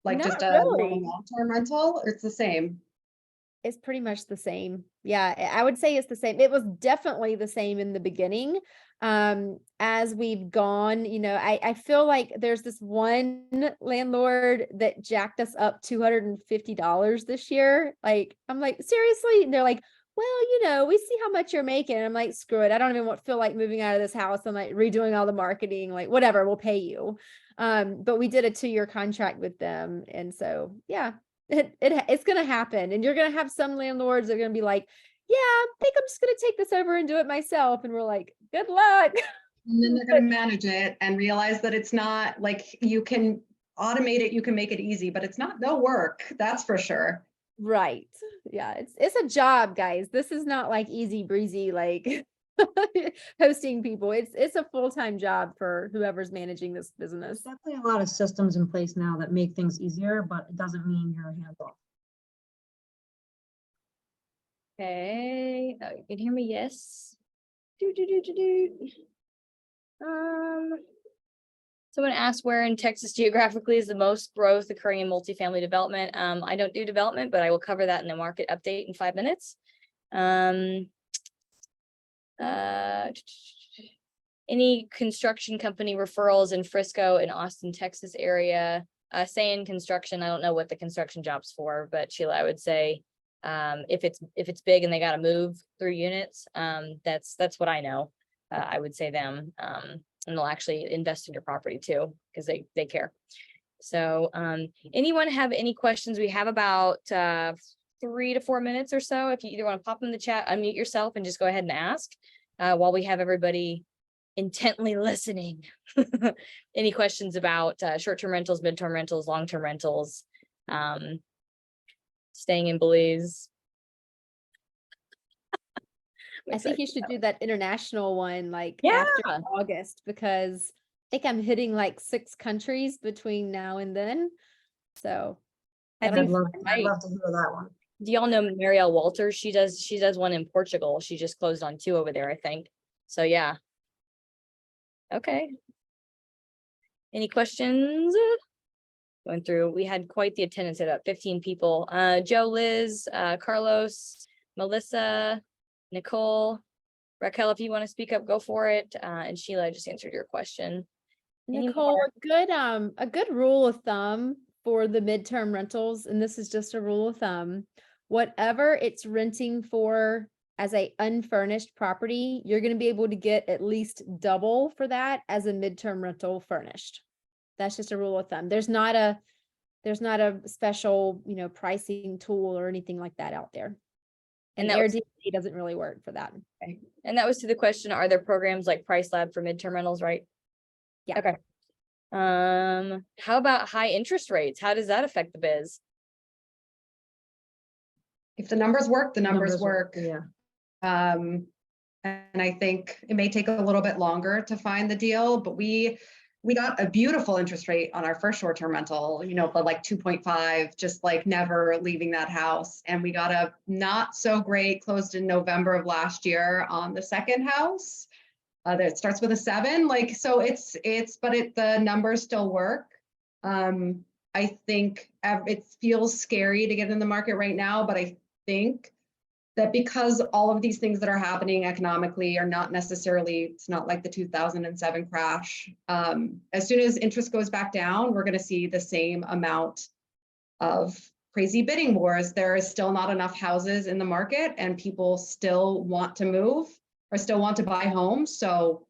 like Not just a really. normal long-term rental, or it's the same? It's pretty much the same. Yeah, I would say it's the same. It was definitely the same in the beginning. As we've gone, you know, I feel like there's this one landlord that jacked us up $250 this year. Like, I'm like, seriously? And they're like, well, you know, we see how much you're making. And I'm like, screw it. I don't even feel like moving out of this house. I'm like redoing all the marketing, like whatever, we'll pay you. But we did a 2-year contract with them. And so, yeah, it's going to happen. And you're going to have some landlords that are going to be like, yeah, I think I'm just going to take this over and do it myself. And we're like, good luck. And then they're going to manage it and realize that it's not like you can automate it, you can make it easy, but it's not no work. That's for sure. Right. Yeah, it's a job, guys. This is not like easy breezy, like hosting people. It's a full-time job for whoever's managing this business. There's definitely a lot of systems in place now that make things easier, but it doesn't mean you're hands off. Okay, you can hear me, yes? Someone asked where in Texas geographically is the most growth occurring in multifamily development. I don't do development, but I will cover that in the market update in 5 minutes. Any construction company referrals in Frisco and Austin, Texas area? Saying construction, I don't know what the construction job's for, but Sheila, I would say if it's big and they got to move through units, that's what I know. I would say them, and they'll actually invest in your property too because they care. So anyone have any questions? We have about 3 to 4 minutes or so. If you either want to pop in the chat, unmute yourself and just go ahead and ask while we have everybody intently listening. Any questions about short-term rentals, mid-term rentals, long-term rentals, staying in Belize? I think you should do that international one like Yeah. after August, because I think I'm hitting like 6 countries between now and then. So I I'd think love right. to hear that one. Do y'all know Marielle Walters? She does one in Portugal. She just closed on 2 over there, I think. So yeah. Okay. Any questions? Going through, we had quite the attendance at about 15 people. Joe, Liz, Carlos, Melissa, Nicole, Raquel, if you want to speak up, go for it. And Sheila, I just answered your question. Any Nicole, more? a good rule of thumb for the midterm rentals, and this is just a rule of thumb, whatever it's renting for as a unfurnished property, you're going to be able to get at least double for that as a midterm rental furnished. That's just a rule of thumb. There's not a special, you know, pricing tool or anything like that out there. And that was- Airbnb doesn't really work for that. Okay. And that was to the question, are there programs like Price Lab for midterm rentals, right? Yeah. Okay. How about high interest rates? How does that affect the biz? If the numbers work, the numbers work. Yeah. And I think it may take a little bit longer to find the deal, but we got a beautiful interest rate on our first short-term rental, you know, but like 2.5, just like never leaving that house. And we got a not so great, closed in November of last year on the second house. That starts with a 7, like, so the numbers still work. I think it feels scary to get in the market right now, but I think that because all of these things that are happening economically are not necessarily, it's not like the 2007 crash. As soon as interest goes back down, we're going to see the same amount of crazy bidding wars. There is still not enough houses in the market, and people still want to move or still want to buy homes. So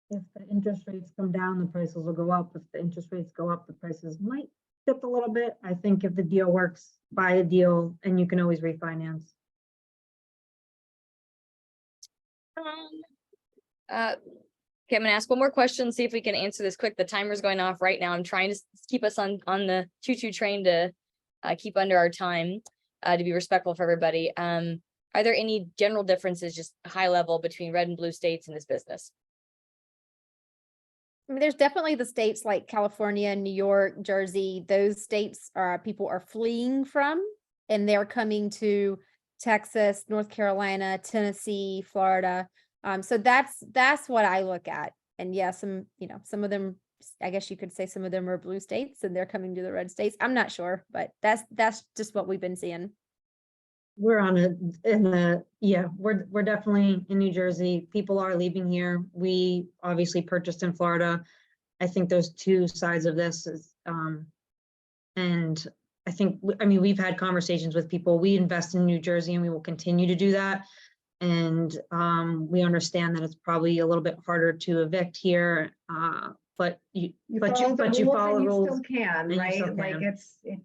if the interest rates come down, the prices will go up. If the interest rates go up, the prices might dip a little bit. I think if the deal works, buy a deal, and you can always refinance. Okay, I'm gonna ask one more question, see if we can answer this quick. The timer's going off right now. I'm trying to keep us on the choo-choo train to keep under our time to be respectful for everybody. Are there any general differences, just high level, between red and blue states in this business? I mean, there's definitely the states like California, New York, Jersey. Those states are people are fleeing from, and they're coming to Texas, North Carolina, Tennessee, Florida. So that's what I look at. And yeah, some of them, I guess you could say some of them are blue states and they're coming to the red states. I'm not sure, but that's just what we've been seeing. We're we're definitely in New Jersey. People are leaving here. We obviously purchased in Florida. I think there's two sides of this and I think, we've had conversations with people. We invest in New Jersey and we will continue to do that. And we understand that it's probably a little bit harder to evict here, but you follow the rules. You still can, and you right? still Like can.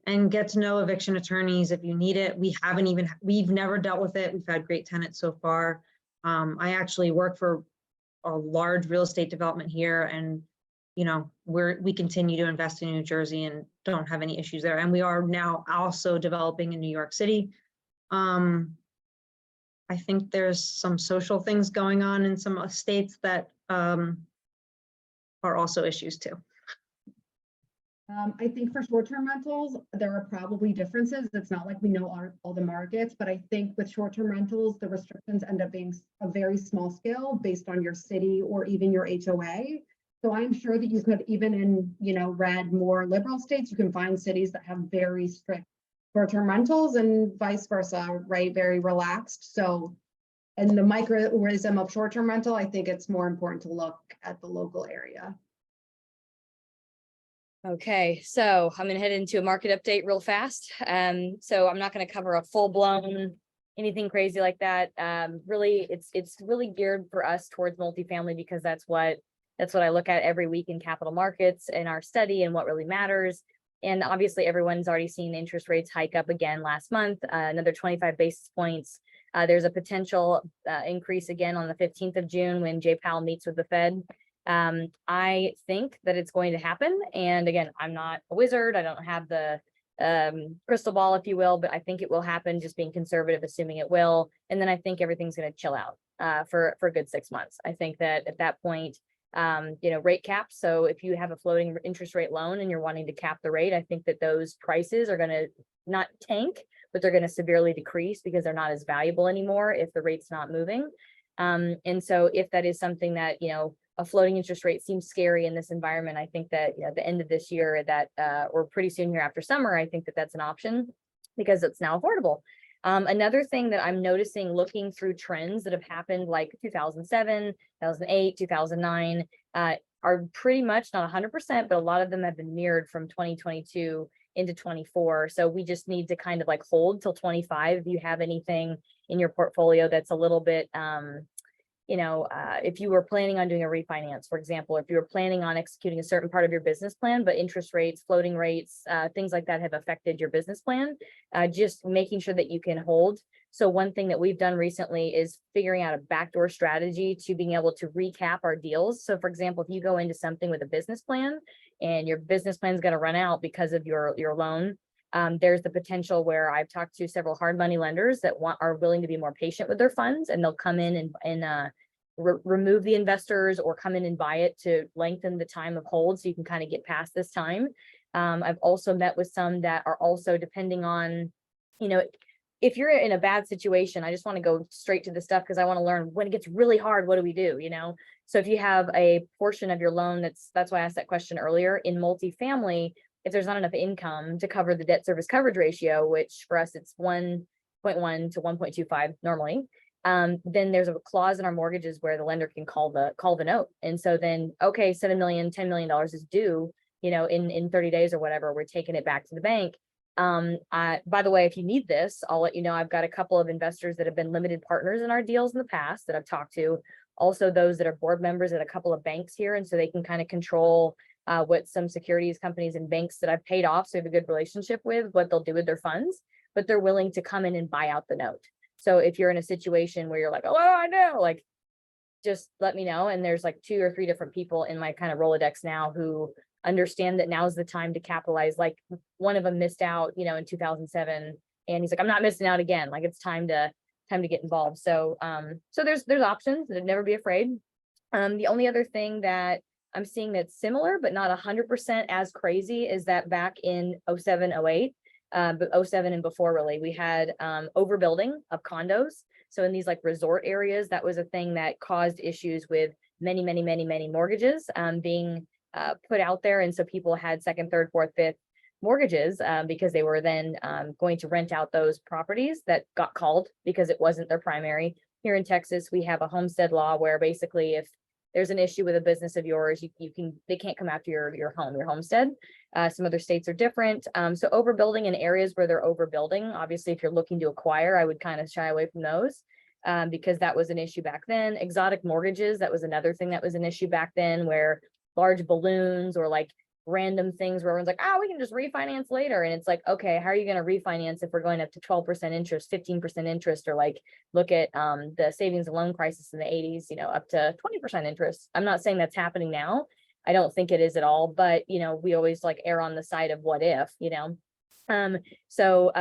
And get to know eviction attorneys if you need it. We've never dealt with it. We've had great tenants so far. I actually work for a large real estate development here, and we continue to invest in New Jersey and don't have any issues there. And we are now also developing in New York City. I think there's some social things going on in some states that are also issues too. I think for short-term rentals, there are probably differences. It's not like we know all the markets, but I think with short-term rentals, the restrictions end up being a very small scale based on your city or even your HOA. So I'm sure that you could, even in, red, more liberal states, you can find cities that have very strict short-term rentals and vice versa, right? Very relaxed. So, and the microism of short-term rental, I think it's more important to look at the local area. Okay, so I'm gonna head into a market update real fast. So I'm not gonna cover a full-blown anything crazy like that. Really, it's really geared for us towards multifamily because that's what I look at every week in capital markets in our study and what really matters. And obviously everyone's already seen interest rates hike up again last month, another 25 basis points. There's a potential increase again on the 15th of June when Jay Powell meets with the Fed. I think that it's going to happen. And again, I'm not a wizard. I don't have the crystal ball, if you will, but I think it will happen, just being conservative, assuming it will. And then I think everything's going to chill out for a good 6 months. I think that at that point, rate caps. So if you have a floating interest rate loan and you're wanting to cap the rate, I think that those prices are going to not tank, but they're going to severely decrease because they're not as valuable anymore if the rate's not moving. And so if that is something that, a floating interest rate seems scary in this environment, I think that at the end of this year that or pretty soon here after summer, I think that that's an option because it's now affordable. Another thing that I'm noticing looking through trends that have happened like 2007, 2008, 2009 are pretty much not 100%, but a lot of them have been mirrored from 2022 into 24. So we just need to kind of like hold till 25. If you have anything in your portfolio that's a little bit, if you were planning on doing a refinance, for example, if you were planning on executing a certain part of your business plan, but interest rates, floating rates, things like that have affected your business plan, just making sure that you can hold. So one thing that we've done recently is figuring out a backdoor strategy to being able to recap our deals. So for example, if you go into something with a business plan and your business plan is going to run out because of your loan, there's the potential where I've talked to several hard money lenders that are willing to be more patient with their funds, and they'll come in and remove the investors or come in and buy it to lengthen the time of hold so you can kind of get past this time. I've also met with some that are also depending on, if you're in a bad situation, I just want to go straight to the stuff because I want to learn when it gets really hard, what do we do, you know? So if you have a portion of your loan, that's why I asked that question earlier, in multifamily, if there's not enough income to cover the debt service coverage ratio, which for us it's 1.1 to 1.25 normally, then there's a clause in our mortgages where the lender can call the note. And so then, okay, $7 million, $10 million is due, you know, in 30 days or whatever, we're taking it back to the bank. By the way, if you need this, I'll let you know, I've got a couple of investors that have been limited partners in our deals in the past that I've talked to, also those that are board members at a couple of banks here. And so they can kind of control what some securities companies and banks that I've paid off, so we have a good relationship with, what they'll do with their funds, but they're willing to come in and buy out the note. So if you're in a situation where you're like, oh, I know, like, just let me know. And there's like 2 or 3 different people in my kind of Rolodex now who understand that now's the time to capitalize. Like one of them missed out, you know, in 2007, and he's like, I'm not missing out again. Like it's time to get involved. So, so there's options. Never be afraid. The only other thing that I'm seeing that's similar, but not 100% as crazy, is that back in 07, 08, but 07 and before, really, we had overbuilding of condos. So in these like resort areas, that was a thing that caused issues with many mortgages being put out there. And so people had second, third, fourth, fifth mortgages because they were then going to rent out those properties that got called because it wasn't their primary. Here in Texas, we have a homestead law where basically if there's an issue with a business of yours, they can't come after your home, your homestead. Some other states are different. So overbuilding in areas where they're overbuilding, obviously, if you're looking to acquire, I would kind of shy away from those because that was an issue back then. Exotic mortgages, that was another thing that was an issue back then, where large balloons or like random things where everyone's like, oh, we can just refinance later. And it's like, okay, how are you going to refinance if we're going up to 12% interest, 15% interest, or like look at the savings and loan crisis in the 80s, you know, up to 20% interest. I'm not saying that's happening now. I don't think it is at all, but you know, we always like err on the side of what if, you know. So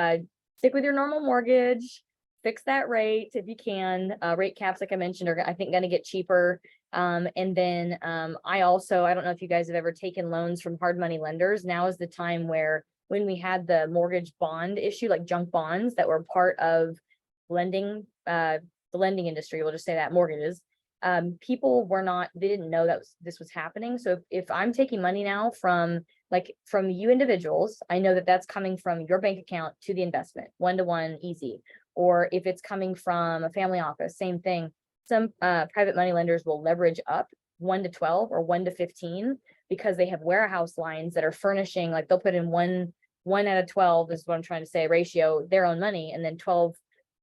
stick with your normal mortgage, fix that rate if you can. Rate caps, like I mentioned, are I think going to get cheaper. And then I don't know if you guys have ever taken loans from hard money lenders. Now is the time where, when we had the mortgage bond issue, like junk bonds that were part of lending, the lending industry, we'll just say that, mortgages, people they didn't know that this was happening. So if I'm taking money now from you individuals, I know that that's coming from your bank account to the investment, 1-to-1, easy. Or if it's coming from a family office, same thing. Some private money lenders will leverage up 1-to-12 or 1-to-15 because they have warehouse lines that are furnishing, like they'll put in 1 out of 12 is what I'm trying to say, ratio, their own money, and then 12,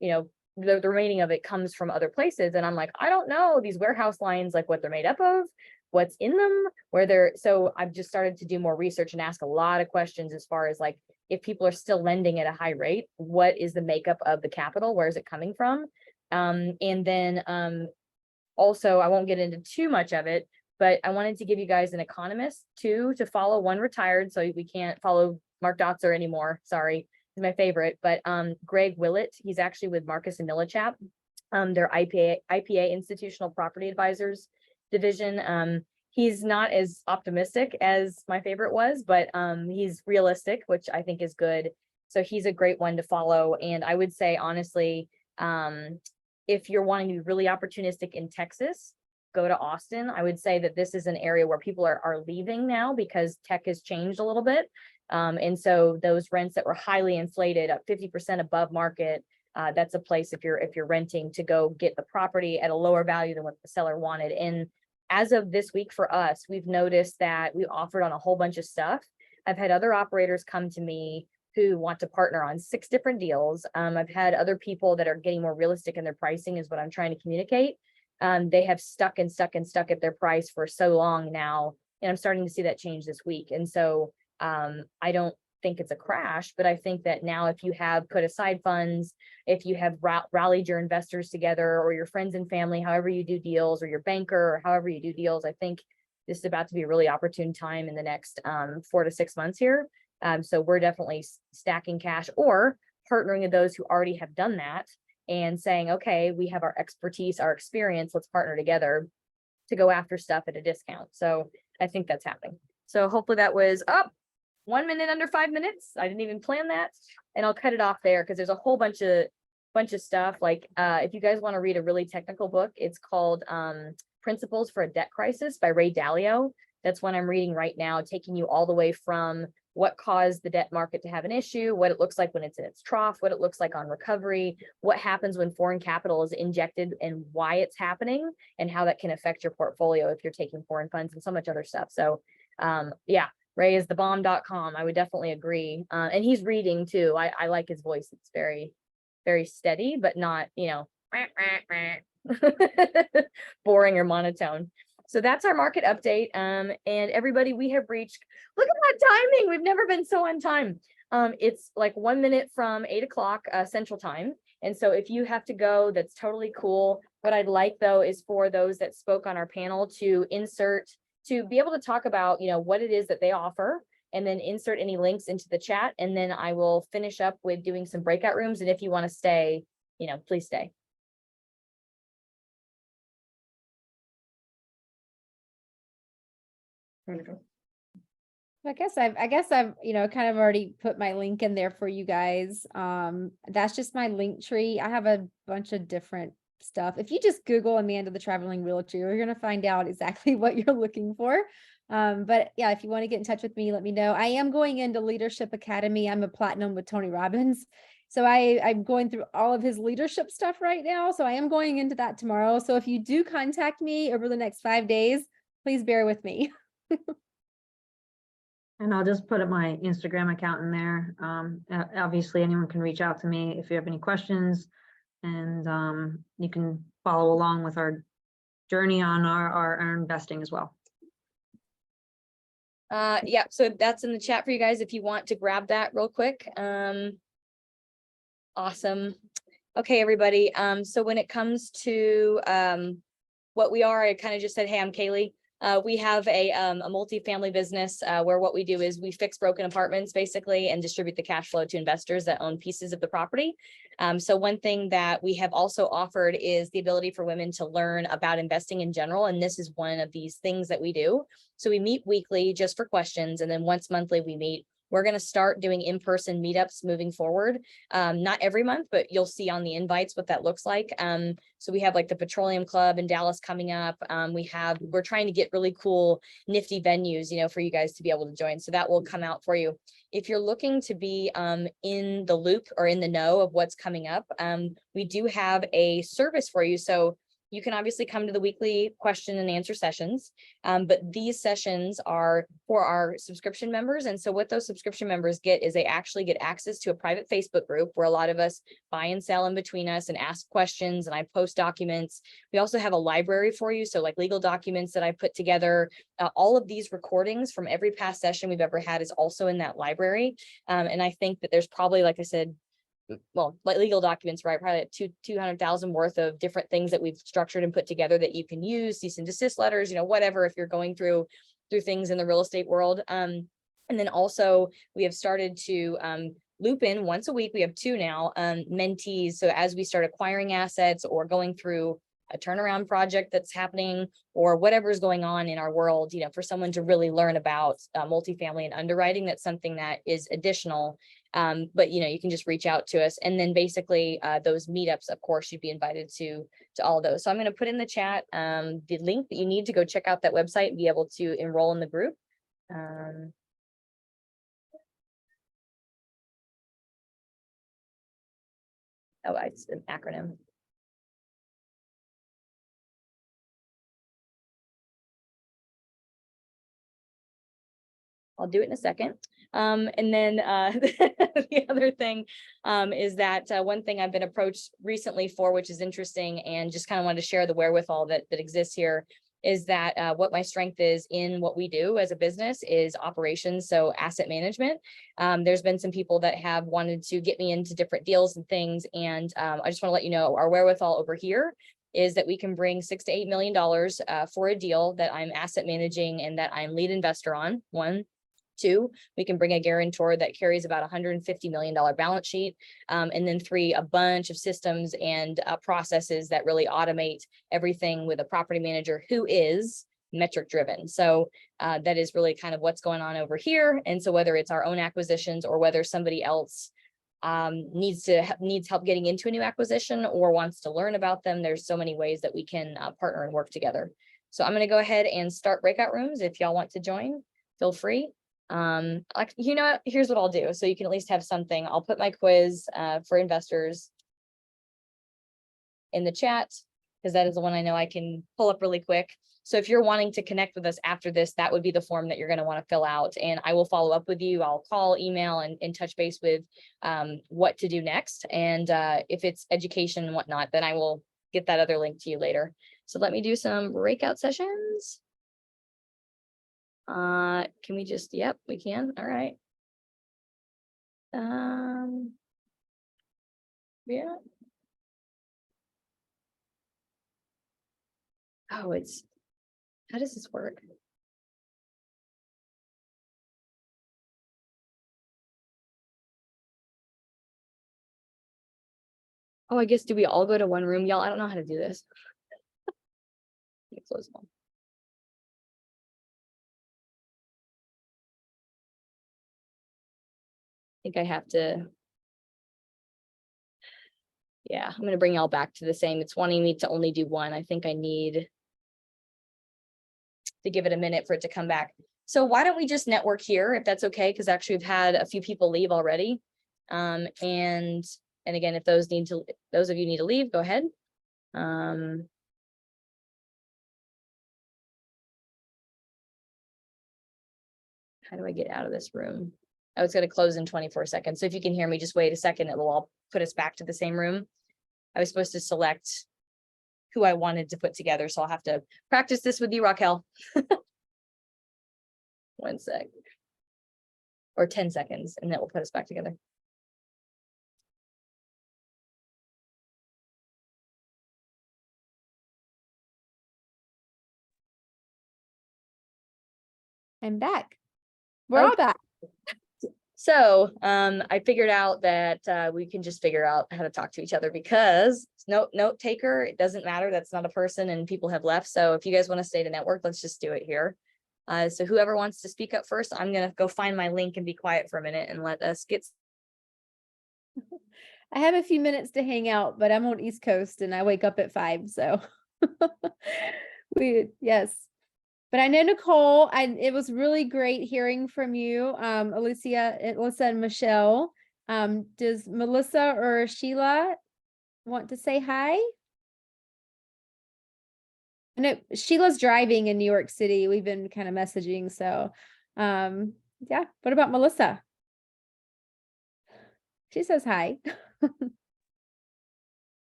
you know, the remaining of it comes from other places. And I'm like, I don't know these warehouse lines, like what they're made up of, what's in them, so I've just started to do more research and ask a lot of questions as far as like, if people are still lending at a high rate, what is the makeup of the capital? Where is it coming from? And then also, I won't get into too much of it, but I wanted to give you guys an economist too to follow. One retired, so we can't follow Mark Dotzer anymore. Sorry, he's my favorite. But Greg Willett, he's actually with Marcus and Millichap. Their IPA Institutional Property Advisors division. He's not as optimistic as my favorite was, but he's realistic, which I think is good. So he's a great one to follow. And I would say, honestly, if you're wanting to be really opportunistic in Texas, go to Austin. I would say that this is an area where people are leaving now because tech has changed a little bit. And so those rents that were highly inflated, up 50% above market, that's a place if you're renting to go get the property at a lower value than what the seller wanted. And as of this week for us, we've noticed that we offered on a whole bunch of stuff. I've had other operators come to me who want to partner on 6 different deals. I've had other people that are getting more realistic in their pricing, is what I'm trying to communicate. They have stuck at their price for so long now, and I'm starting to see that change this week. And so I don't think it's a crash, but I think that now if you have put aside funds, if you have rallied your investors together, or your friends and family, however you do deals, or your banker, or however you do deals, I think this is about to be a really opportune time in the next 4 to 6 months here. So we're definitely stacking cash or partnering with those who already have done that and saying, okay, we have our expertise, our experience, let's partner together to go after stuff at a discount. So I think that's happening. So hopefully that was up. 1 minute under 5 minutes. I didn't even plan that. And I'll cut it off there because there's a whole bunch of stuff. Like if you guys want to read a really technical book, it's called Principles for a Debt Crisis by Ray Dalio. That's one I'm reading right now, taking you all the way from what caused the debt market to have an issue, what it looks like when it's in its trough, what it looks like on recovery, what happens when foreign capital is injected and why it's happening, and how that can affect your portfolio if you're taking foreign funds, and so much other stuff. So yeah, Ray is thebomb.com. I would definitely agree. And he's reading too. I like his voice. It's very, very steady, but not, you know, boring or monotone. So that's our market update. And everybody, we have reached, look at that timing. We've never been so on time. It's like 1 minute from 8 o'clock Central Time. And so if you have to go, that's totally cool. What I'd like though is for those that spoke on our panel to be able to talk about, you know, what it is that they offer, and then insert any links into the chat. And then I will finish up with doing some breakout rooms. And if you want to stay, you know, please stay. I guess I've, you know, kind of already put my link in there for you guys. That's just my link tree. I have a bunch of different stuff. If you just Google Amanda the Traveling Realtor, you're going to find out exactly what you're looking for. But yeah, if you want to get in touch with me, let me know. I am going into Leadership Academy. I'm a platinum with Tony Robbins. So I'm going through all of his leadership stuff right now. So I am going into that tomorrow. So if you do contact me over the next 5 days, please bear with me. And I'll just put up my Instagram account in there. Obviously, anyone can reach out to me if you have any questions, and you can follow along with our journey on our investing as well. Yeah, so that's in the chat for you guys if you want to grab that real quick. Awesome. Okay, everybody. So when it comes to what we are, I kind of just said, hey, I'm Kaylee. We have a multifamily business where what we do is we fix broken apartments basically and distribute the cash flow to investors that own pieces of the property. So one thing that we have also offered is the ability for women to learn about investing in general. And this is one of these things that we do. So we meet weekly just for questions. And then once monthly we meet. We're going to start doing in-person meetups moving forward. Not every month, but you'll see on the invites what that looks like. So we have like the Petroleum Club in Dallas coming up. We're trying to get really cool, nifty venues, you know, for you guys to be able to join. So that will come out for you. If you're looking to be in the loop or in the know of what's coming up, we do have a service for you. So you can obviously come to the weekly question and answer sessions, but these sessions are for our subscription members. And so what those subscription members get is they actually get access to a private Facebook group where a lot of us buy and sell in between us and ask questions, and I post documents. We also have a library for you. So like legal documents that I put together, all of these recordings from every past session we've ever had is also in that library. And I think that there's probably, like I said, well, like legal documents, right? Probably 200,000 worth of different things that we've structured and put together that you can use, cease and desist letters, you know, whatever, if you're going through things in the real estate world. And then also we have started to loop in once a week. We have 2 now, mentees. So as we start acquiring assets or going through a turnaround project that's happening or whatever is going on in our world, you know, for someone to really learn about multifamily and underwriting, that's something that is additional. But, you know, you can just reach out to us. And then basically those meetups, of course, you'd be invited to all those. So I'm going to put in the chat the link that you need to go check out that website and be able to enroll in the group. It's an acronym. I'll do it in a second. And then the other thing is that one thing I've been approached recently for, which is interesting, and just kind of wanted to share the wherewithal that exists here, is that what my strength is in what we do as a business is operations, so asset management. There's been some people that have wanted to get me into different deals and things, and I just want to let you know our wherewithal over here is that we can bring $6 to $8 million for a deal that I'm asset managing and that I'm lead investor on. 1. 2, we can bring a guarantor that carries about $150 million balance sheet. And then 3, a bunch of systems and processes that really automate everything with a property manager who is metric driven. So that is really kind of what's going on over here. And so whether it's our own acquisitions or whether somebody else needs help getting into a new acquisition or wants to learn about them, there's so many ways that we can partner and work together. So I'm going to go ahead and start breakout rooms. If y'all want to join, feel free. Here's what I'll do. So you can at least have something. I'll put my quiz for investors in the chat, because that is the one I know I can pull up really quick. So if you're wanting to connect with us after this, that would be the form that you're going to want to fill out, and I will follow up with you. I'll call, email, and touch base with what to do next. And if it's education and whatnot, then I will get that other link to you later. So let me do some breakout sessions. Can we just, yep, we can. All right. Yeah. Oh, how does this work? Oh, I guess, do we all go to one room? Y'all, I don't know how to do this. Let me close one. I think I have to. Yeah, I'm going to bring y'all back to the same. It's wanting me to only do one. I think I need to give it a minute for it to come back. So why don't we just network here, if that's okay? Because actually we've had a few people leave already. And again, if those of you need to leave, go ahead. How do I get out of this room? Oh, it's going to close in 24 seconds. So if you can hear me, just wait a second. It will all put us back to the same room. I was supposed to select who I wanted to put together, so I'll have to practice this with you, Raquel. 1 sec. Or 10 seconds, and that will put us back together. I'm back. We're all back. So I figured out that we can just figure out how to talk to each other, because note taker, it doesn't matter. That's not a person, and people have left. So if you guys want to stay to network, let's just do it here. So whoever wants to speak up first, I'm going to go find my link and be quiet for a minute and let us get. I have a few minutes to hang out, but I'm on East Coast and I wake up at 5. So yes. But I know Nicole, it was really great hearing from you, Alyssa and Michelle. Does Melissa or Sheila want to say hi? I know Sheila's driving in New York City. We've been kind of messaging. So yeah, what about Melissa? She says hi.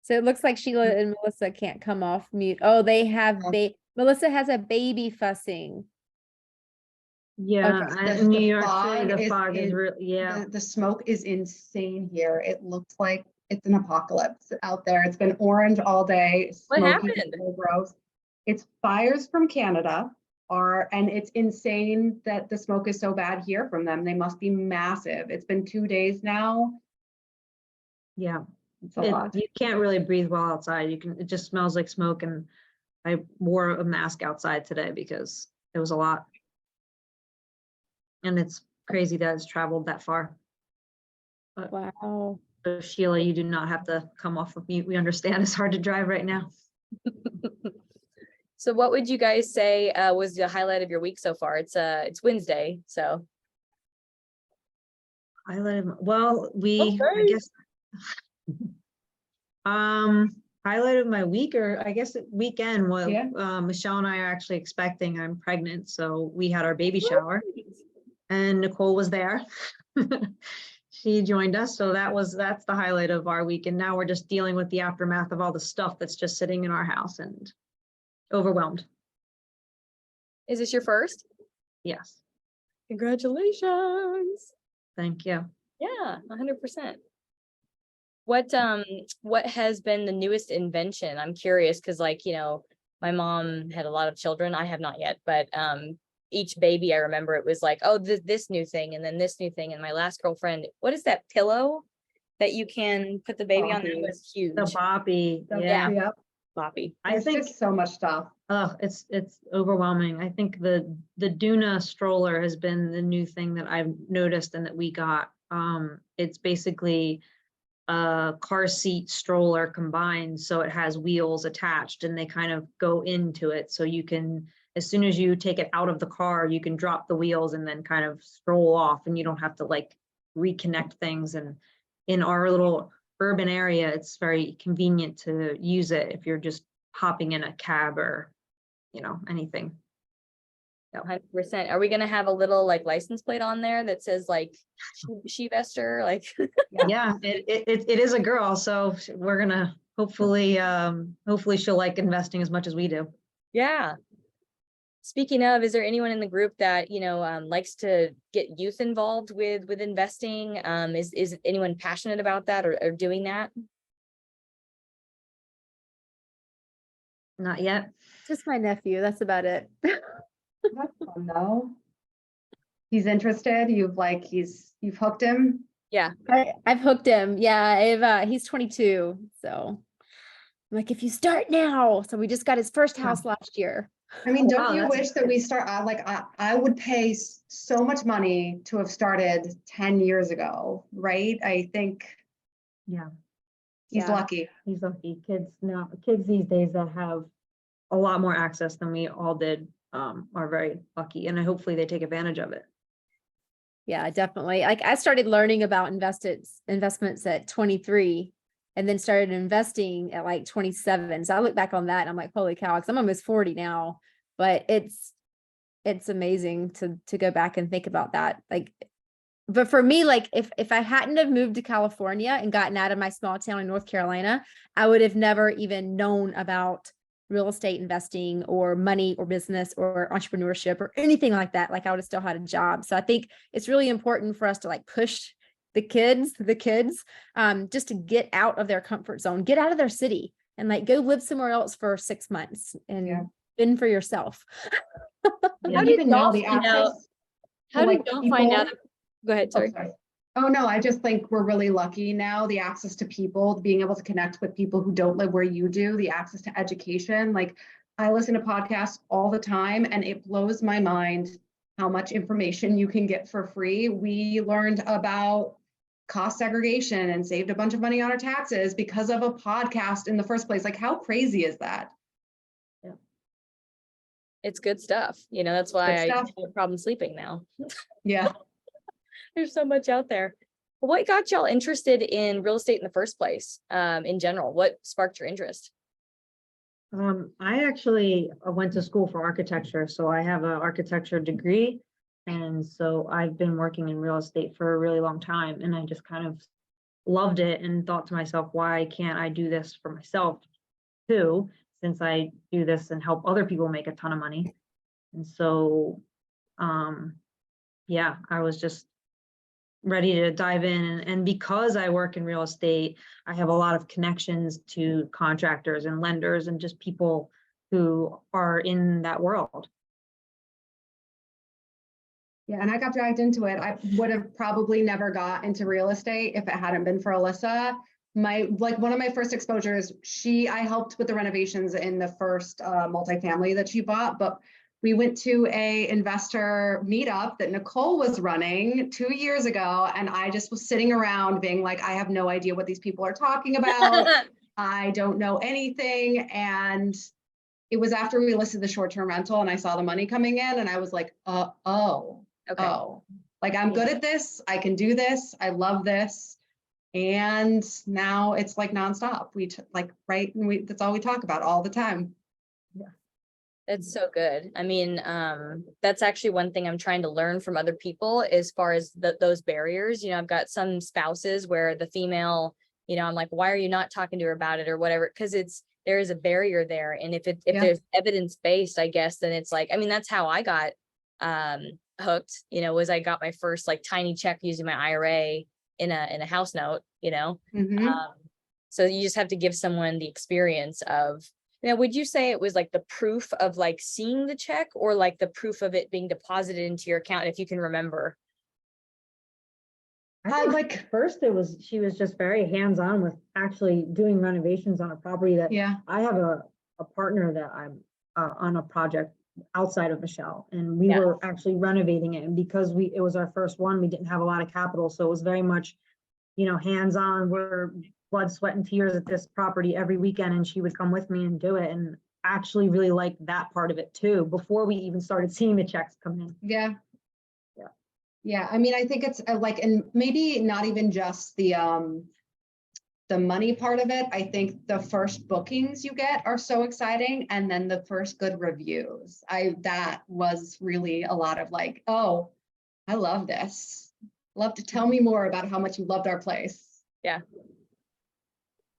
So it looks like Sheila and Melissa can't come off mute. Oh, they have Melissa has a baby fussing. Yeah, Okay. in New York City, the fog is really, yeah. The smoke is insane here. It looks like it's an apocalypse out there. It's been orange all day. What Smoky, happened? so gross. It's fires from Canada, and it's insane that the smoke is so bad here from them. They must be massive. It's been 2 days now. Yeah. It's a lot. You can't really breathe well outside. It just smells like smoke, and I wore a mask outside today because it was a lot. And it's crazy that it's traveled that far. But, Wow. so Sheila, you do not have to come off of mute. We understand it's hard to drive right now. So what would you guys say was the highlight of your week so far? It's Wednesday, so. Well, I guess highlight of my week, or I guess weekend, was Michelle and I are actually expecting. I'm pregnant, so we had our baby shower and Nicole was there. She joined us, so that's the highlight of our week. And now we're just dealing with the aftermath of all the stuff that's just sitting in our house and overwhelmed. Is this your first? Yes. Congratulations. Thank you. Yeah, 100%. What has been the newest invention? I'm curious, because my mom had a lot of children. I have not yet, but each baby, I remember it was like, oh, this new thing, and then this new thing. And my last girlfriend, what is that pillow that you can put the baby on? That was huge. The boppy. Yeah. Floppy. I There's think, just so much stuff. it's overwhelming. I think the Duna stroller has been the new thing that I've noticed and that we got. It's basically a car seat stroller combined, so it has wheels attached and they kind of go into it. So you can, as soon as you take it out of the car, you can drop the wheels and then kind of stroll off, and you don't have to like reconnect things. And in our little urban area, it's very convenient to use it if you're just hopping in a cab or, anything. 100%. Are we gonna have a little like license plate on there that says like Shevester? Like, Yeah, it is a girl, so we're gonna hopefully she'll like investing as much as we do. yeah. Speaking of, is there anyone in the group that, likes to get youth involved with investing? Is anyone passionate about that or doing that? Not yet. Just my nephew, that's about it. That's fun though. He's interested. You've hooked him. Yeah. I've hooked him. Yeah, he's 22. So I'm like, if you start now. So we just got his first house last year. I mean, Oh, don't wow, you that's wish that we start, I would pay so much money to have started 10 years ago, right? I think Yeah, he's Yeah. lucky. he's lucky. Kids these days that have a lot more access than we all did, are very lucky, and hopefully they take advantage of it. Yeah, definitely. Like I started learning about investments at 23 and then started investing at like 27. So I look back on that and I'm like, holy cow, because I'm almost 40 now, but it's amazing to go back and think about that. Like, but for me, like if I hadn't have moved to California and gotten out of my small town in North Carolina, I would have never even known about real estate investing or money or business or entrepreneurship or anything like that. Like I would have still had a job. So I think it's really important for us to like push the kids, just to get out of their comfort zone, get out of their city and like go live somewhere else for 6 months and fend for yourself. Yeah. How did Even now y'all the find out? access. How to, did like, y'all find out? people- Go ahead, Oh, sorry. sorry. Oh, no, I just think we're really lucky now, the access to people, being able to connect with people who don't live where you do, the access to education. Like I listen to podcasts all the time and it blows my mind how much information you can get for free. We learned about cost segregation and saved a bunch of money on our taxes because of a podcast in the first place. Like how crazy is that? It's good stuff. That's why I Good have stuff. a problem sleeping now. Yeah. There's so much out there. What got y'all interested in real estate in the first place? In general, what sparked your interest? I actually went to school for architecture, so I have an architecture degree. And so I've been working in real estate for a really long time, and I just kind of loved it and thought to myself, why can't I do this for myself too, since I do this and help other people make a ton of money. And so, yeah, I was just ready to dive in. And because I work in real estate, I have a lot of connections to contractors and lenders and just people who are in that world. Yeah, and I got dragged into it. I would have probably never got into real estate if it hadn't been for Alyssa. One of my first exposures, I helped with the renovations in the first multifamily that she bought, but we went to a investor meetup that Nicole was running 2 years ago. And I just was sitting around being like, I have no idea what these people are talking about. I don't know anything. And it was after we listed the short-term rental and I saw the money coming in and I was like, Okay. oh, like I'm good at this. I can do this. I love this. And now it's like nonstop. That's all we talk about all the time. That's so good. I mean, that's actually one thing I'm trying to learn from other people as far as those barriers. I've got some spouses where the female, I'm like, why are you not talking to her about it or whatever? Because there is a barrier there. And if there's evidence-based, I guess, then it's like, I mean, that's how I got hooked, was I got my first like tiny check using my IRA in a house note, so you just have to give someone the experience of. Now, would you say it was like the proof of like seeing the check or like the proof of it being deposited into your account, if you can remember? I think like first she was just very hands-on with actually doing renovations on a property that Yeah, I have a partner that I'm on a project outside of Michelle, and we Yeah. were actually renovating it. And because it was our first one, we didn't have a lot of capital. So it was very much, hands-on. We're blood, sweat, and tears at this property every weekend. And she would come with me and do it. And actually really liked that part of it too, before we even started seeing the checks come in. yeah. Yeah. Yeah, I mean, I think it's like, and maybe not even just the money part of it. I think the first bookings you get are so exciting. And then the first good reviews. That was really a lot of like, oh, I love this. Love to tell me more about how much you loved our place.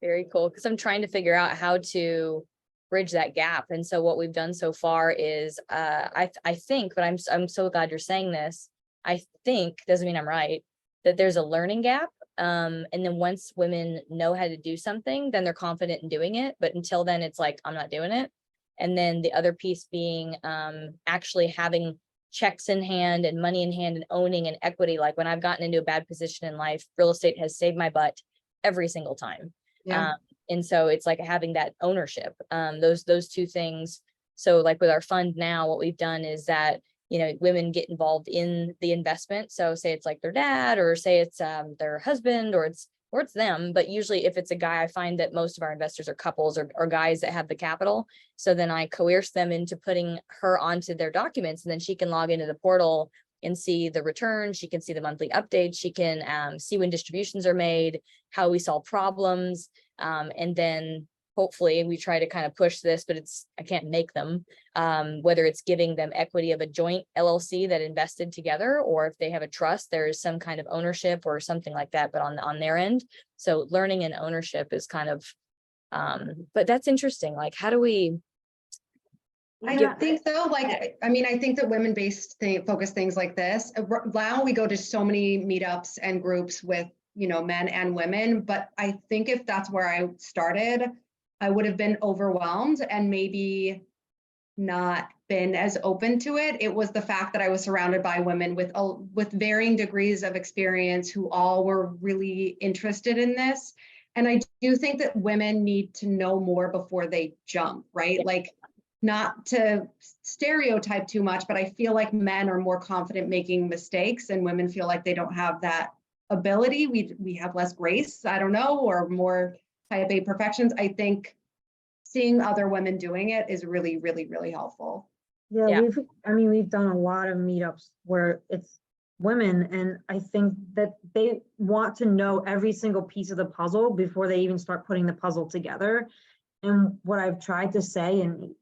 Very cool. Because I'm trying to figure out how to bridge that gap. And so what we've done so far is I think, but I'm so glad you're saying this. I think, doesn't mean I'm right, that there's a learning gap. And then once women know how to do something, then they're confident in doing it. But until then, it's like, I'm not doing it. And then the other piece being actually having checks in hand and money in hand and owning and equity. Like when I've gotten into a bad position in life, real estate has saved my butt every single time. Yeah. And so it's like having that ownership, those two things. So like with our fund now, what we've done is that, women get involved in the investment. So say it's like their dad, or say it's their husband, or it's them. But usually if it's a guy, I find that most of our investors are couples or guys that have the capital. So then I coerce them into putting her onto their documents, and then she can log into the portal and see the return. She can see the monthly updates. She can see when distributions are made, how we solve problems. And then hopefully we try to kind of push this, but I can't make them, whether it's giving them equity of a joint LLC that invested together, or if they have a trust, there is some kind of ownership or something like that, but on their end. So learning and ownership is kind of, but that's interesting. Like, how do we? I think though, like, I mean, I think that women-based focus things like this, now we go to so many meetups and groups with, men and women, but I think if that's where I started, I would have been overwhelmed and maybe not been as open to it. It was the fact that I was surrounded by women with varying degrees of experience who all were really interested in this. And I do think that women need to know more before they jump, right? Yeah. Like, not to stereotype too much, but I feel like men are more confident making mistakes and women feel like they don't have that ability. We have less grace, I don't know, or more type A perfections. I think seeing other women doing it is really, really, really helpful. Yeah, we've done a lot of meetups where it's women, and I think that they want to know every single piece of the puzzle before they even start putting the puzzle together. And what I've tried to say, and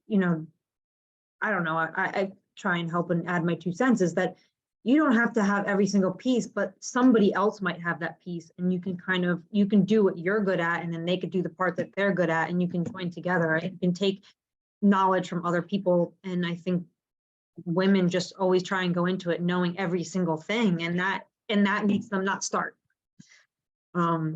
I don't know, I try and help and add my 2 cents, is that you don't have to have every single piece, but somebody else might have that piece, and you can do what you're good at, and then they could do the part that they're good at, and you can join together. Right? You can take knowledge from other people. And I think women just always try and go into it knowing every single thing, and that makes them not start. Now,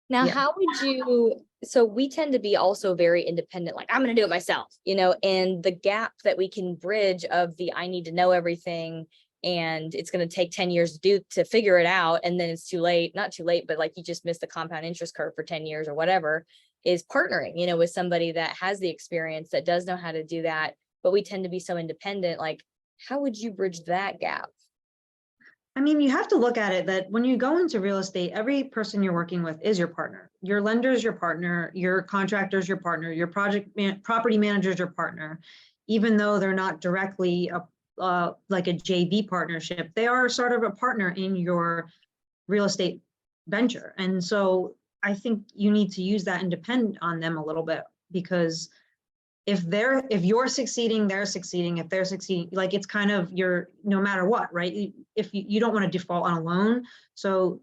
Yeah. how would you, so we tend to be also very independent, like I'm going to do it myself, and the gap that we can bridge of the, I need to know everything, and it's going to take 10 years to figure it out. And then it's too late, not too late, but like you just missed the compound interest curve for 10 years or whatever, is partnering, with somebody that has the experience, that does know how to do that. But we tend to be so independent. Like, how would you bridge that gap? I mean, you have to look at it that when you go into real estate, every person you're working with is your partner. Your lender is your partner, your contractor is your partner, your property manager is your partner. Even though they're not directly like a JV partnership, they are sort of a partner in your real estate venture. And so I think you need to use that and depend on them a little bit, because if you're succeeding, they're succeeding. If they're succeeding, like, it's kind of your, no matter what, right? If you don't want to default on a loan, so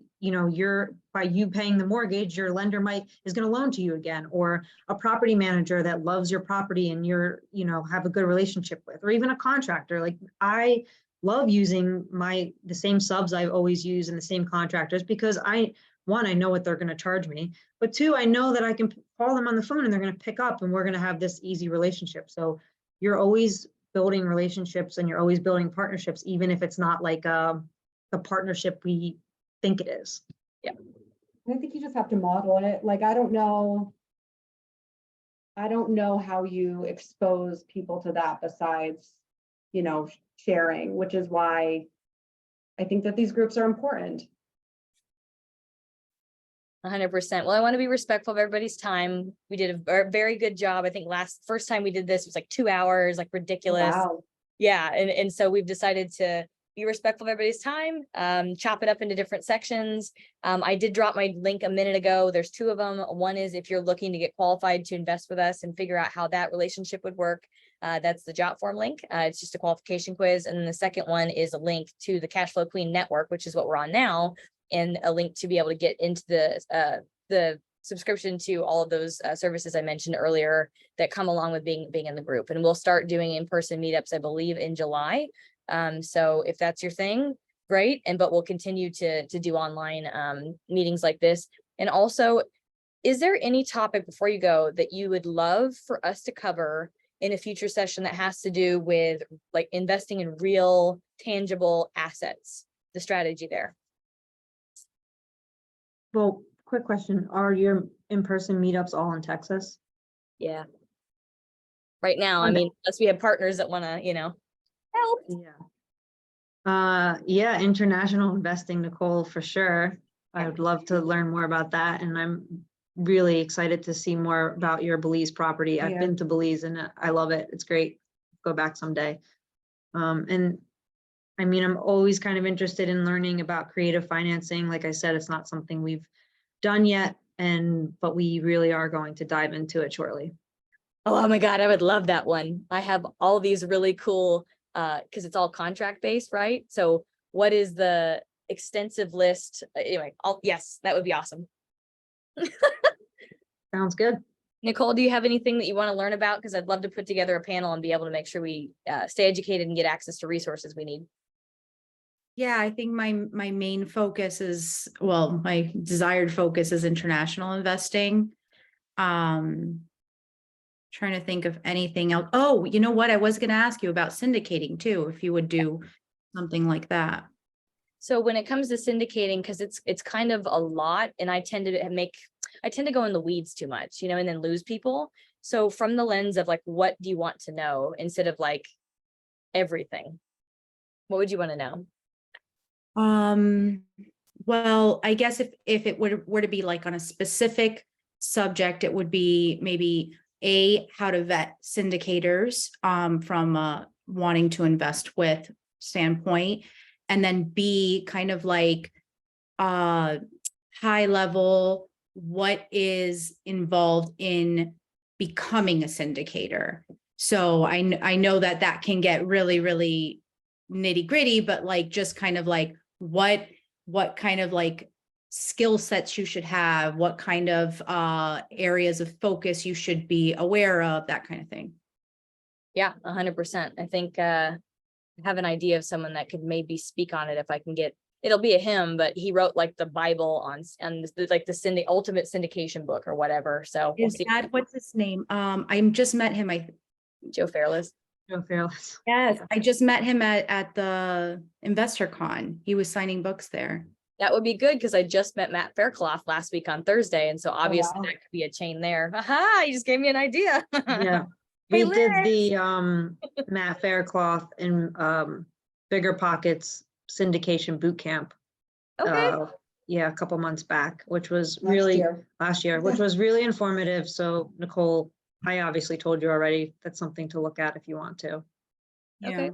by you paying the mortgage, your lender is going to loan to you again, or a property manager that loves your property and have a good relationship with, or even a contractor. Like, I love using the same subs I've always used and the same contractors, because I know what they're going to charge me, but 2, I know that I can call them on the phone and they're going to pick up, and we're going to have this easy relationship. So you're always building relationships and you're always building partnerships, even if it's not like the partnership we think it is. I think you just have to model it. Like, I don't know how you expose people to that besides, you know, sharing, which is why I think that these groups are important. 100%. Well, I want to be respectful of everybody's time. We did a very good job. I think first time we did this was like 2 hours, like ridiculous. Wow. Yeah. And so we've decided to be respectful of everybody's time, chop it up into different sections. I did drop my link a minute ago. There's 2 of them. One is if you're looking to get qualified to invest with us and figure out how that relationship would work. That's the job form link. It's just a qualification quiz. And then the second one is a link to the Cash Flow Queen network, which is what we're on now, and a link to be able to get into the subscription to all of those services I mentioned earlier that come along with being in the group. And we'll start doing in-person meetups, I believe, in July. So if that's your thing, great. But we'll continue to do online meetings like this. And also, is there any topic before you go that you would love for us to cover in a future session that has to do with like investing in real tangible assets, the strategy there? Well, quick question. Are your in-person meetups all in Texas? Yeah. Right now, I mean, unless we have partners that want to, help. Yeah, international investing, Nicole, for sure. I would love to learn more about that. And I'm really excited to see more about your Belize property. I've Yeah. been to Belize and I love it. It's great. Go back someday. And I mean, I'm always kind of interested in learning about creative financing. Like I said, it's not something we've done yet, but we really are going to dive into it shortly. Oh my God, I would love that one. I have all these really cool, because it's all contract based, right? So what is the extensive list? Anyway, yes, that would be awesome. Sounds good. Nicole, do you have anything that you want to learn about? Because I'd love to put together a panel and be able to make sure we stay educated and get access to resources we need. Yeah, I think my main focus is, well, my desired focus is international investing. Trying to think of anything else. Oh, you know what? I was going to ask you about syndicating too, if you would do something like that. So when it comes to syndicating, because it's kind of a lot, and I tend to go in the weeds too much, and then lose people. So from the lens of like, what do you want to know instead of like everything? What would you want to know? Well, I guess if it were to be like on a specific subject, it would be maybe how to vet syndicators from wanting to invest with standpoint, and then B, kind of like high level, what is involved in becoming a syndicator. So I know that can get really, really nitty gritty, but like just kind of like what kind of like skill sets you should have, what kind of areas of focus you should be aware of, that kind of thing. Yeah, 100%. I think I have an idea of someone that could maybe speak on it if I can get. It'll be a him, but he wrote like the Bible on like the ultimate syndication book or whatever. So we'll see. What's his name? I just met him. Joe Fairless. Joe Fairless. Yes, I just met him at the Investor Con. He was signing books there. That would be good because I just met Matt Faircloth last week on Thursday. And so obviously wow. that could be a chain there. Aha, you just gave me an idea. Yeah. Hey, We did Liz. the Matt Faircloth and Bigger Pockets syndication boot camp. Okay. Yeah, a couple months back, which was last year, which Yeah. was really informative. So Nicole, I obviously told you already, that's something to look at if you want to. Okay.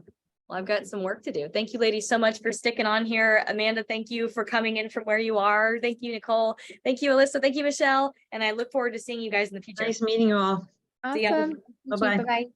Well, I've got some work to do. Thank you, ladies, so much for sticking on here. Amanda, thank you for coming in from where you are. Thank you, Nicole. Thank you, Alyssa. Thank you, Michelle. And I look forward to seeing you guys in the future. Nice meeting you all. See ya. Awesome. Thank you. Bye-bye. Bye-bye.